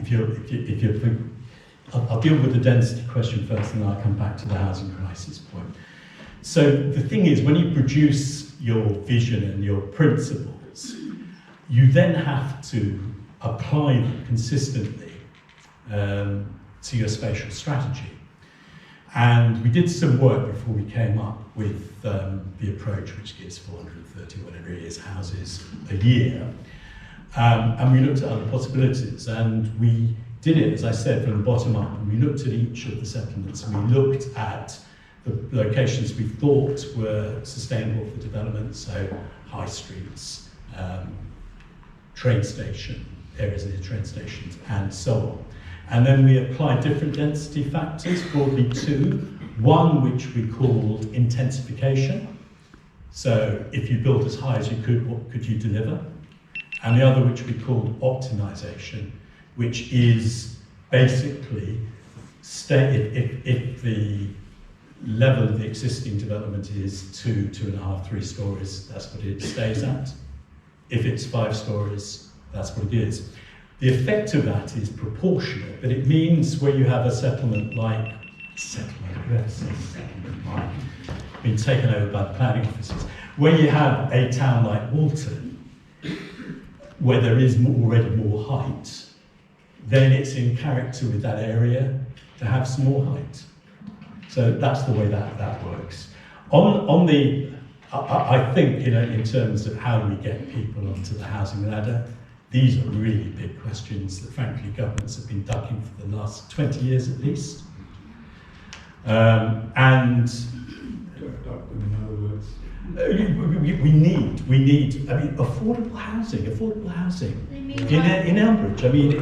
I'll deal with the density question first, and then I'll come back to the housing crisis point. So the thing is, when you produce your vision and your principles, you then have to apply them consistently to your spatial strategy. And we did some work before we came up with the approach, which gives 430, whatever it is, houses a year. And we looked at other possibilities, and we did it, as I said, from the bottom up. And we looked at each of the settlements, and we looked at the locations we thought were sustainable for development, so high streets, train station, areas near train stations, and so on. And then we applied different density factors, broadly 2. One which we called intensification. So if you built as high as you could, what could you deliver? And the other which we called optimization, which is basically if the level of the existing development is 2, 2.5, 3 stories, that's what it stays at. If it's 5 stories, that's what it is. The effect of that is proportionate, but it means where you have a settlement like been taken over by the planning offices, where you have a town like Walton, where there is already more height, then it's in character with that area to have some more height. So that's the way that works. I think, in terms of how do we get people onto the housing ladder, these are really big questions that, frankly, governments have been ducking for the last 20 years at least. We need, affordable housing in Elmbridge. I mean,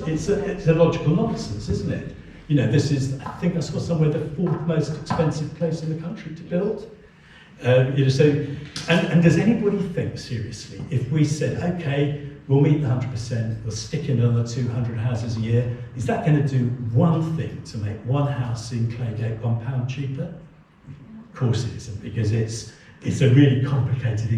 it's a logical nonsense, isn't it? This is, I think I saw somewhere, the 4th most expensive place in the country to build. And does anybody think seriously, if we said, okay, we'll meet the 100%, we'll stick in another 200 houses a year, is that going to do one thing to make one house in Claygate £1 cheaper? Of course it isn't, because it's a really complicated,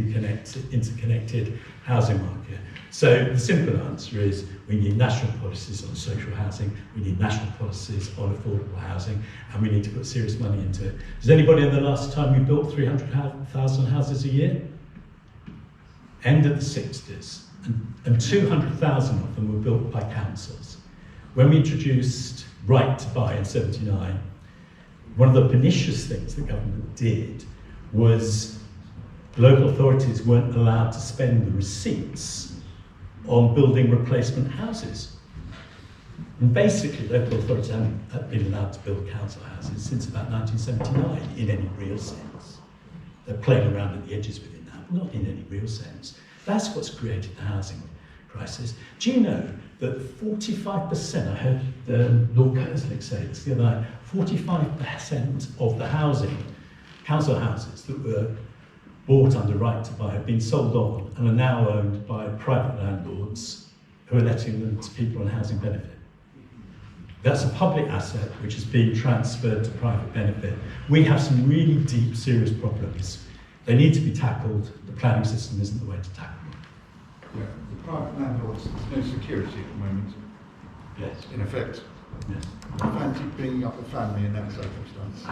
interconnected housing market. So the simple answer is we need national policies on social housing, we need national policies on affordable housing, and we need to put serious money into it. Does anybody know the last time we built 300,000 houses a year? End of the 60s. And 200,000 of them were built by councils. When we introduced right to buy in '79, one of the pernicious things the government did was local authorities weren't allowed to spend the receipts on building replacement houses. And basically, local authorities haven't been allowed to build council houses since about 1979 in any real sense. They're playing around at the edges with it now, but not in any real sense. That's what's created the housing crisis. Do you know that 45%, I heard Lord Kerslick say this the other night, 45% of the housing, council houses that were bought under right to buy have been sold on and are now owned by private landlords who are letting them to people on housing benefit. That's a public asset which is being transferred to private benefit. We have some really deep, serious problems. They need to be tackled. The planning system isn't the way to tackle them. Yeah, the private landlords, there's no security at the moment. Yes. In effect. Yes. I fancy bringing up the family in that circumstance.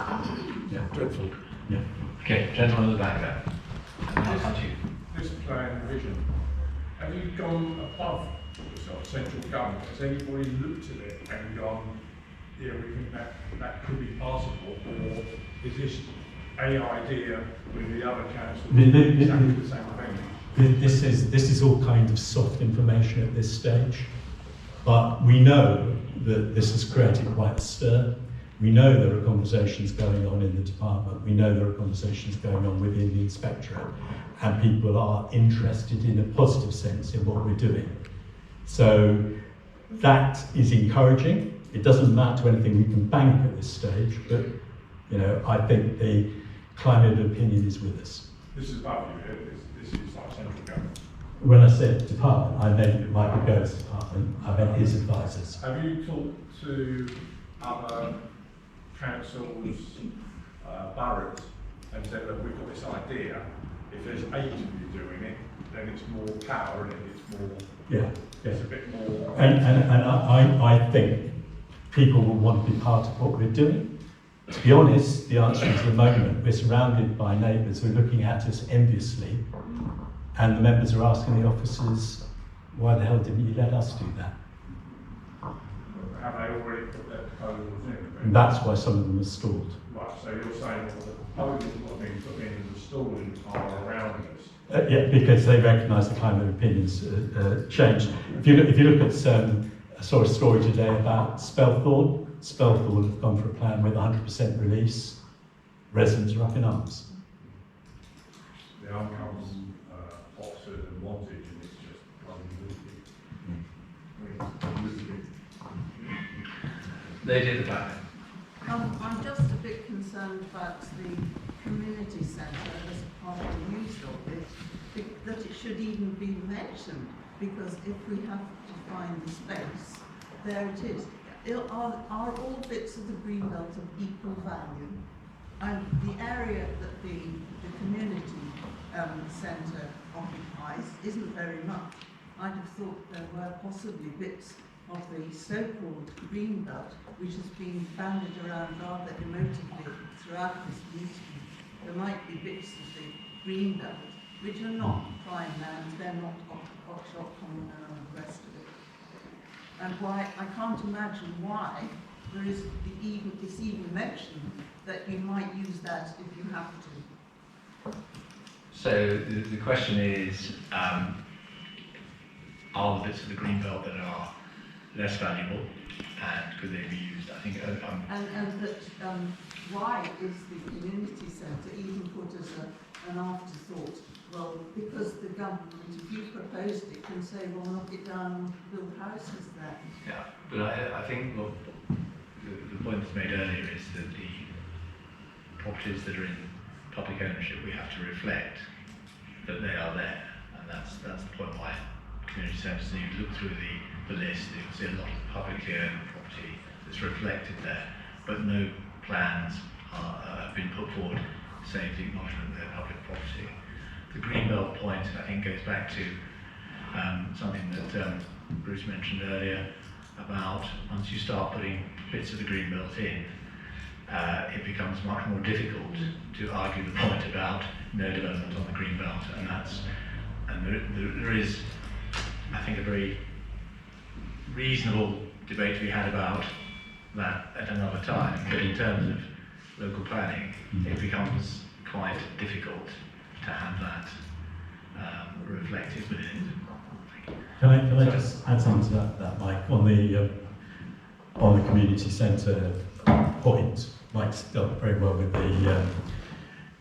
Yeah. Dreadful. Yeah. Okay, gentleman at the back there. And I'll come to you. This plan vision, have you gone above the sort of central government? Has anybody looked at it and gone, yeah, we think that could be possible, or is this a idea with the other councils exactly the same thing? This is all kind of soft information at this stage, but we know that this has created quite a stir. We know there are conversations going on in the department. We know there are conversations going on within the inspectorate, and people are interested in a positive sense in what we're doing. So that is encouraging. It doesn't amount to anything we can bank at this stage, but I think the climate of opinion is with us. This is above you, this is like central government. When I said department, I meant Michael Gove's department. I meant his advisors. Have you talked to other councils, boroughs, and said, look, we've got this idea. If there's 8 of you doing it, then it's more power, and it's more. Yeah. It's a bit more. And I think people will want to be part of what we're doing. To be honest, the answer is at the moment we're surrounded by neighbours who are looking at us enviously, and the members are asking the officers, why the hell didn't you let us do that? Have they already put their proposals in? And that's why some of them are stalled. Right, so you're saying that the proposals that have been put in and the stalling are around us? Yeah, because they recognise the climate opinions changed. If you look at, I saw a story today about Spelthorne. Spelthorne have gone for a plan with 100% release. Residents are up in arms. The outcomes Oxford and Wantage, and it's just Lady at the back. I'm just a bit concerned about the community centre as part of the use of it, that it should even be mentioned, because if we have to find the space, there it is. Are all bits of the greenbelt of equal value? And the area that the community centre occupies isn't very much. I'd have thought there were possibly bits of the so-called greenbelt which has been banded around rather emotively throughout this meeting. There might be bits of the greenbelt which are not prime lands, they're not Oxshott Common and all the rest of it. And why I can't imagine why there is it's even mentioned that you might use that if you have to. So the question is, are the bits of the greenbelt that are less valuable, and could they be used? I think. And that why is the community centre even put as an afterthought? Well, because the government, if you proposed it, can say, well, knock it down and build houses there. Yeah, but I think the point that's made earlier is that the properties that are in public ownership, we have to reflect that they are there, and that's the point why community centres, and you look through the list, you'll see a lot of publicly owned property that's reflected there, but no plans have been put forward saying the acknowledgement of their public property. The Greenbelt point, I think, goes back to something that Bruce mentioned earlier about once you start putting bits of the Greenbelt in, it becomes much more difficult to argue the point about no development on the Greenbelt, and there is, I think, a very reasonable debate to be had about that at another time, but in terms of local planning, it becomes quite difficult to have that reflected within it. Can I just add something to that, Mike? On the community centre point, Mike's dealt very well with the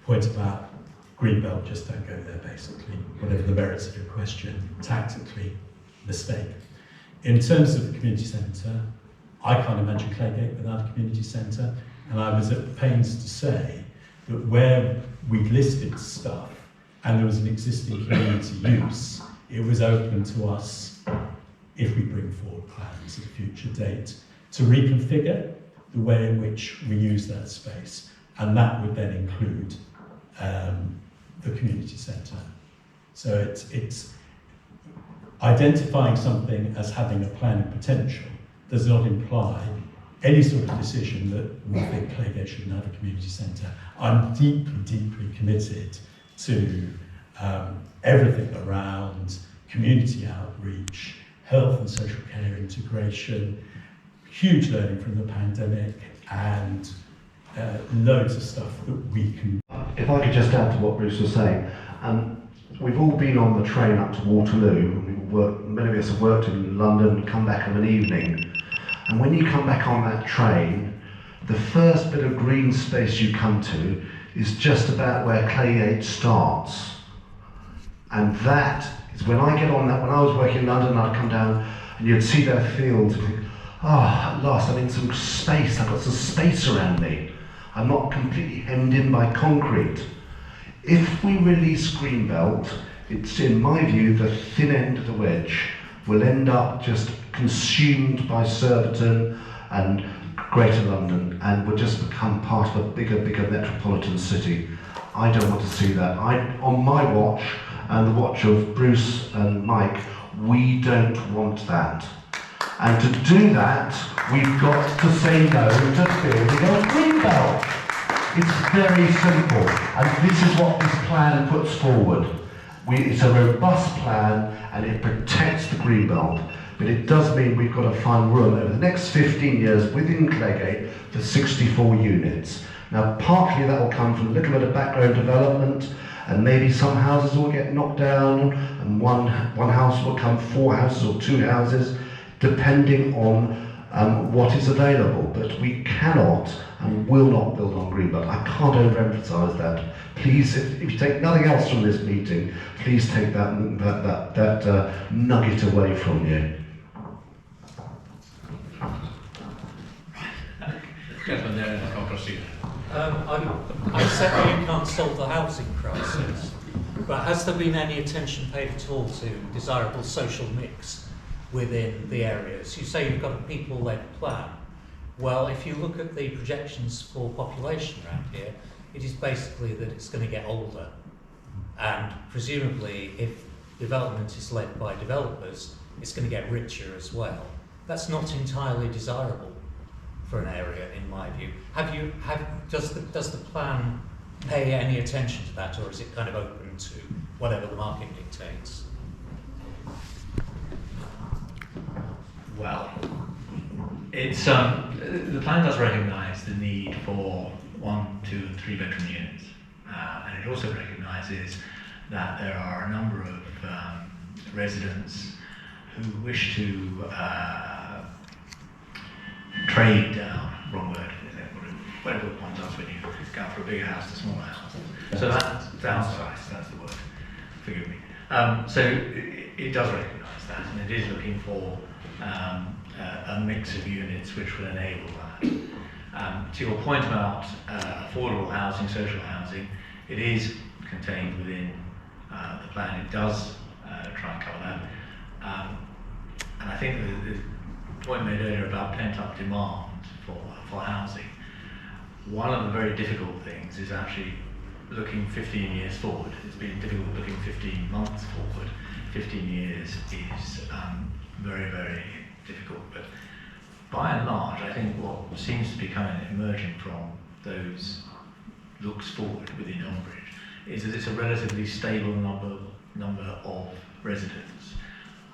point about Greenbelt, just don't go there, basically. Whatever the merits of your question, tactically, mistake. In terms of the community centre, I can't imagine Claygate without a community centre, and I was at pains to say that where we listed stuff and there was an existing community use, it was open to us, if we bring forward plans at a future date, to reconfigure the way in which we use that space, and that would then include the community centre. So it's identifying something as having a planning potential does not imply any sort of decision that we think Claygate shouldn't have a community centre. I'm deeply, deeply committed to everything around community outreach, health and social care integration, huge learning from the pandemic, and loads of stuff that we can. If I could just add to what Bruce was saying, we've all been on the train up to Waterloo. Many of us have worked in London, come back of an evening, and when you come back on that train, the first bit of green space you come to is just about where Claygate starts. And that is when I get on that, when I was working in London, I'd come down and you'd see their fields and think, at last I'm in some space, I've got some space around me. I'm not completely hemmed in by concrete. If we release Greenbelt, it's in my view the thin end of the wedge. We'll end up just consumed by Surbiton and Greater London, and we'll just become part of a bigger metropolitan city. I don't want to see that. On my watch, and the watch of Bruce and Mike, we don't want that. And to do that, we've got to say no to building a Greenbelt. It's very simple, and this is what this plan puts forward. It's a robust plan, and it protects the Greenbelt, but it does mean we've got to find room over the next 15 years within Claygate for 64 units. Now, partly that will come from a little bit of background development, and maybe some houses will get knocked down, and one house will come 4 houses or 2 houses, depending on what is available. But we cannot and will not build on Greenbelt. I can't overemphasise that. Please, if you take nothing else from this meeting, please take that nugget away from you. Gentlemen there, and I'll proceed. I accept you can't solve the housing crisis, but has there been any attention paid at all to desirable social mix within the areas? You say you've got a people-led plan. Well, if you look at the projections for population around here, it is basically that it's going to get older. And presumably, if development is led by developers, it's going to get richer as well. That's not entirely desirable for an area, in my view. Does the plan pay any attention to that, or is it kind of open to whatever the market dictates? Well, it's the plan does recognise the need for 1, 2, and 3 bedroom units, and it also recognises that there are a number of residents who wish to trade down, wrong word, whatever one does when you go for a bigger house to a smaller house. So that's downsize, that's the word, forgive me. So it does recognise that, and it is looking for a mix of units which will enable that. To your point about affordable housing, social housing, It is contained within the plan. It does try and cover that. And I think the point made earlier about pent-up demand for housing, one of the very difficult things is actually looking 15 years forward. It's been difficult looking 15 months forward. 15 years is very, very difficult. But by and large, I think what seems to be emerging from those looks forward within Elmbridge is that it's a relatively stable number of residents,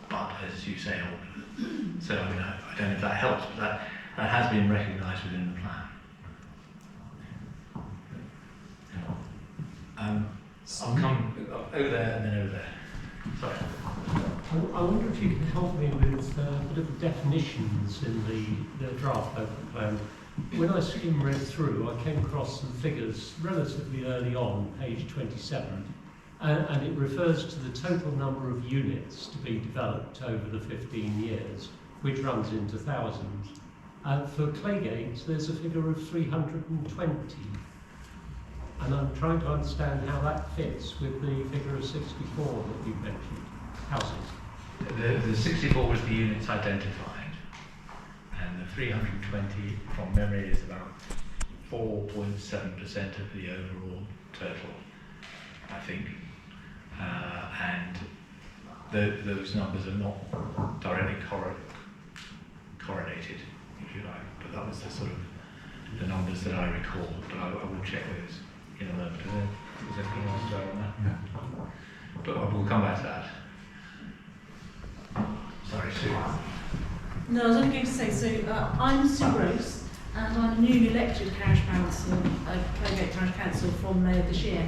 but as you say, older. So I mean, I don't know if that helps, but that has been recognised within the plan. I'll come over there and then over there. Sorry. I wonder if you can help me with a bit of definitions in the draft local plan. When I read through, I came across some figures relatively early on, page 27, and it refers to the total number of units to be developed over the 15 years, which runs into thousands. For Claygate, there's a figure of 320. And I'm trying to understand how that fits with the figure of 64 that you've mentioned, houses. The 64 was the units identified, and the 320 from memory is about 4.7% of the overall total, I think. And those numbers are not directly correlated, if you like, but that was the sort of the numbers that I recall, but I will check those in a moment. Is there anything else to add on that? Yeah. But we'll come back to that. Sorry, Sue. No, I was only going to say, so I'm Sue Grose, and I'm a newly elected Parish Council, Claygate Parish Council from May of this year.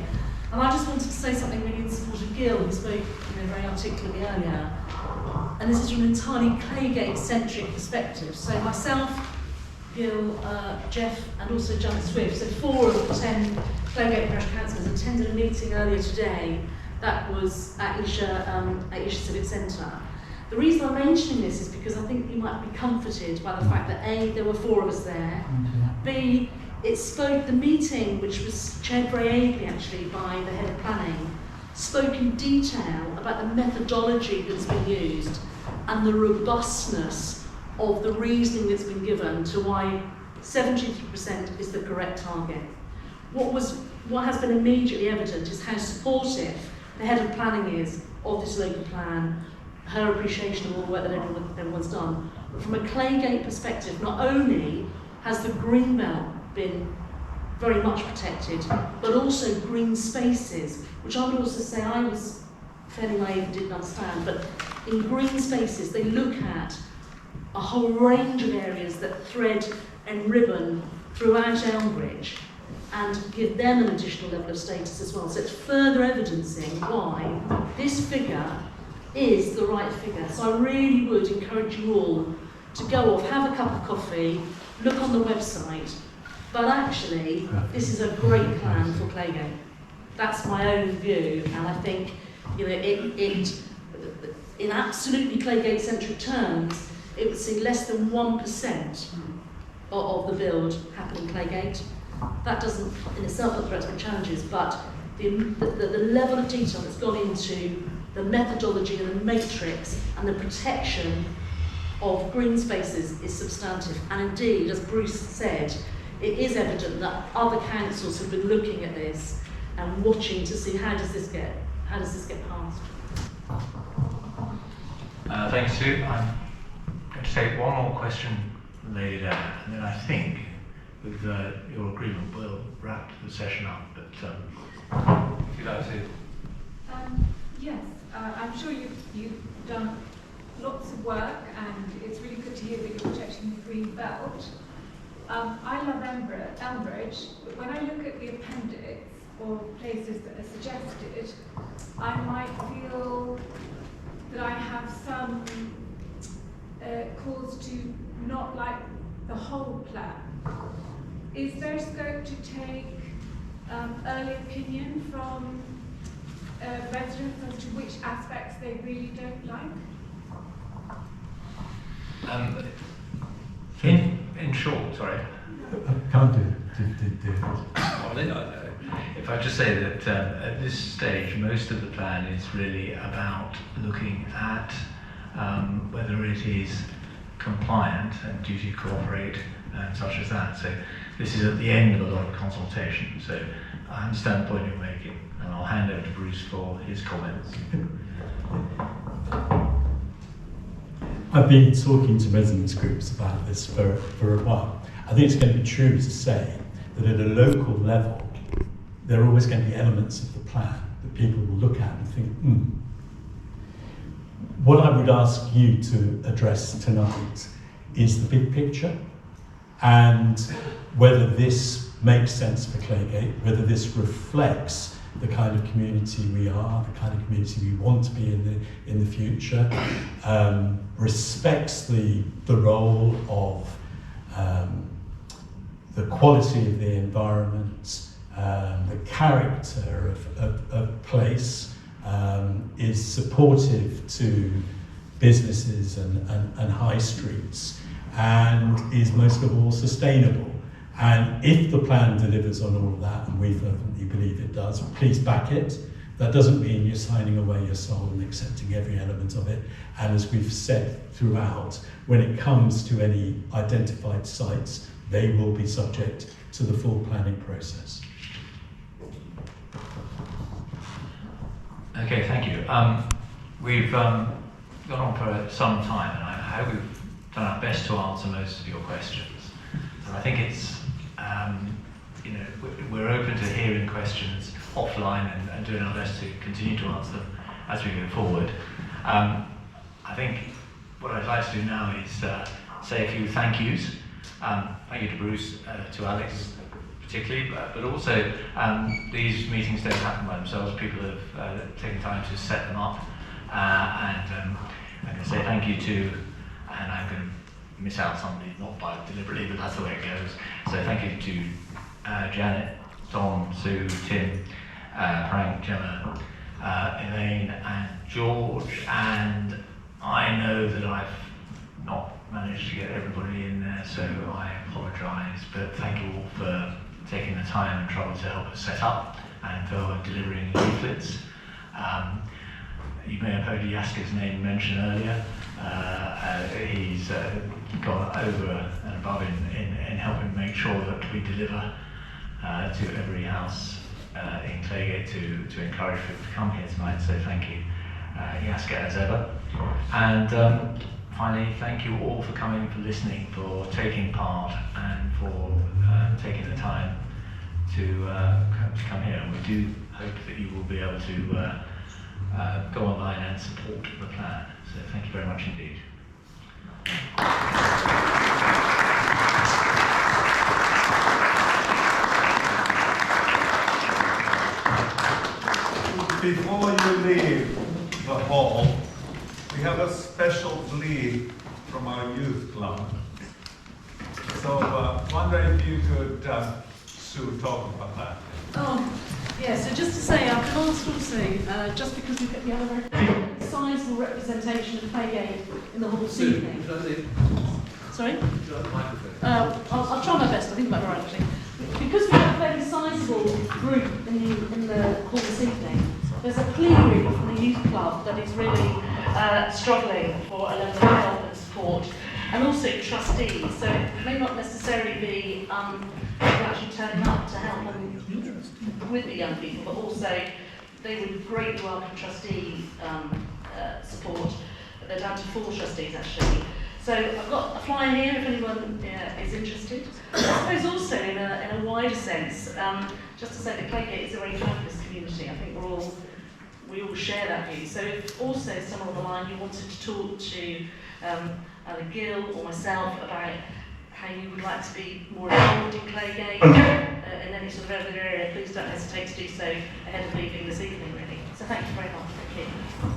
And I just wanted to say something really in support of Gil, who spoke very articulately earlier. And this is from an entirely Claygate-centric perspective. So myself, Gil, Jeff, and also Janet Swift, so 4 of the 10 Claygate Parish Councillors attended a meeting earlier today that was at Isha Civic Centre. The reason I'm mentioning this is because I think you might be comforted by the fact that A, there were 4 of us there, B, it spoke, the meeting, which was chaired very ably actually by the head of planning, spoke in detail about the methodology that's been used and the robustness of the reasoning that's been given to why 73% is the correct target. What has been immediately evident is how supportive the head of planning is of this local plan, her appreciation of all the work that everyone's done. But from a Claygate perspective, not only has the greenbelt been very much protected, but also green spaces, which I would also say I was fairly naive and didn't understand, but in green spaces they look at a whole range of areas that thread and ribbon throughout Elmbridge and give them an additional level of status as well. So it's further evidencing why this figure is the right figure. So I really would encourage you all to go off, have a cup of coffee, look on the website, but actually this is a great plan for Claygate. That's my own view, and I think it in absolutely Claygate-centric terms, it would see less than 1% of the build happen in Claygate. That doesn't in itself not threaten challenges, but the level of detail that's gone into the methodology and the matrix and the protection of green spaces is substantive. And indeed, as Bruce said, it is evident that other councils have been looking at this and watching to see how does this get passed. Thanks, Sue. I'm going to take one more question later, and then I think, with your agreement, we'll wrap the session up. But if you'd like to. Yes, I'm sure you've done lots of work, and it's really good to hear that you're protecting the green belt. I love Elmbridge, but when I look at the appendix or places that are suggested, I might feel that I have some cause to not like the whole plan. Is there scope to take early opinion from residents as to which aspects they really don't like? In short, sorry. Can't do it. Well, if I just say that at this stage, most of the plan is really about looking at whether it is compliant and due to cooperate and such as that. So this is at the end of a lot of consultation. So I understand the point you're making, and I'll hand over to Bruce for his comments. I've been talking to residents groups about this for a while. I think it's going to be true to say that at a local level, there are always going to be elements of the plan that people will look at and think, What I would ask you to address tonight is the big picture, and whether this makes sense for Claygate, whether this reflects the kind of community we are, the kind of community we want to be in the future, respects the role of the quality of the environment, the character of place, is supportive to businesses and high streets, and is most of all sustainable. And if the plan delivers on all of that, and we fervently believe it does, please back it. That doesn't mean you're signing away your soul and accepting every element of it. And as we've said throughout, when it comes to any identified sites, they will be subject to the full planning process. Okay, thank you. We've gone on for some time, and I hope we've done our best to answer most of your questions. And I think it's, we're open to hearing questions offline and doing our best to continue to answer them as we go forward. I think what I'd like to do now is say a few thank yous. Thank you to Bruce, to Alex particularly, but also these meetings don't happen by themselves. People have taken time to set them up, and I'm going to say thank you to, and I'm going to miss out somebody, not by deliberately, but that's the way it goes. So thank you to Janet, Tom, Sue, Tim, Frank, Gemma, Elaine, and George. And I know that I've not managed to get everybody in there, so I apologise. But thank you all for taking the time and trouble to help us set up and for delivering leaflets. You may have heard Yaska's name mentioned earlier. He's gone over and above in helping make sure that we deliver to every house in Claygate to encourage people to come here tonight. So thank you, Yaska, as ever. And finally, thank you all for coming, for listening, for taking part, and for taking the time to come here. And we do hope that you will be able to go online and support the plan. So thank you very much indeed. Before you leave the hall, we have a special plea from our youth club. So wonder if you could, Sue, talk about that. Yeah, so just to say, I've been asked also, just because we have a very sizable representation of Claygate in the hall this evening. Sorry? I'll try my best, I think about it right actually. Because we have a very sizable group in the hall this evening, there's a plea really from the youth club that is really struggling for a level of help and support, and also trustees. So it may not necessarily be people actually turning up to help them with the young people, but also they would greatly welcome trustee support. They're down to 4 trustees actually. So I've got a flyer here if anyone is interested. I suppose also in a wider sense, just to say that Claygate is a very fabulous community. I think we all share that view. So if also someone on the line you wanted to talk to either Gil or myself about how you would like to be more involved in Claygate in any sort of area, please don't hesitate to do so ahead of leaving this evening really. So thank you very much. Thank you.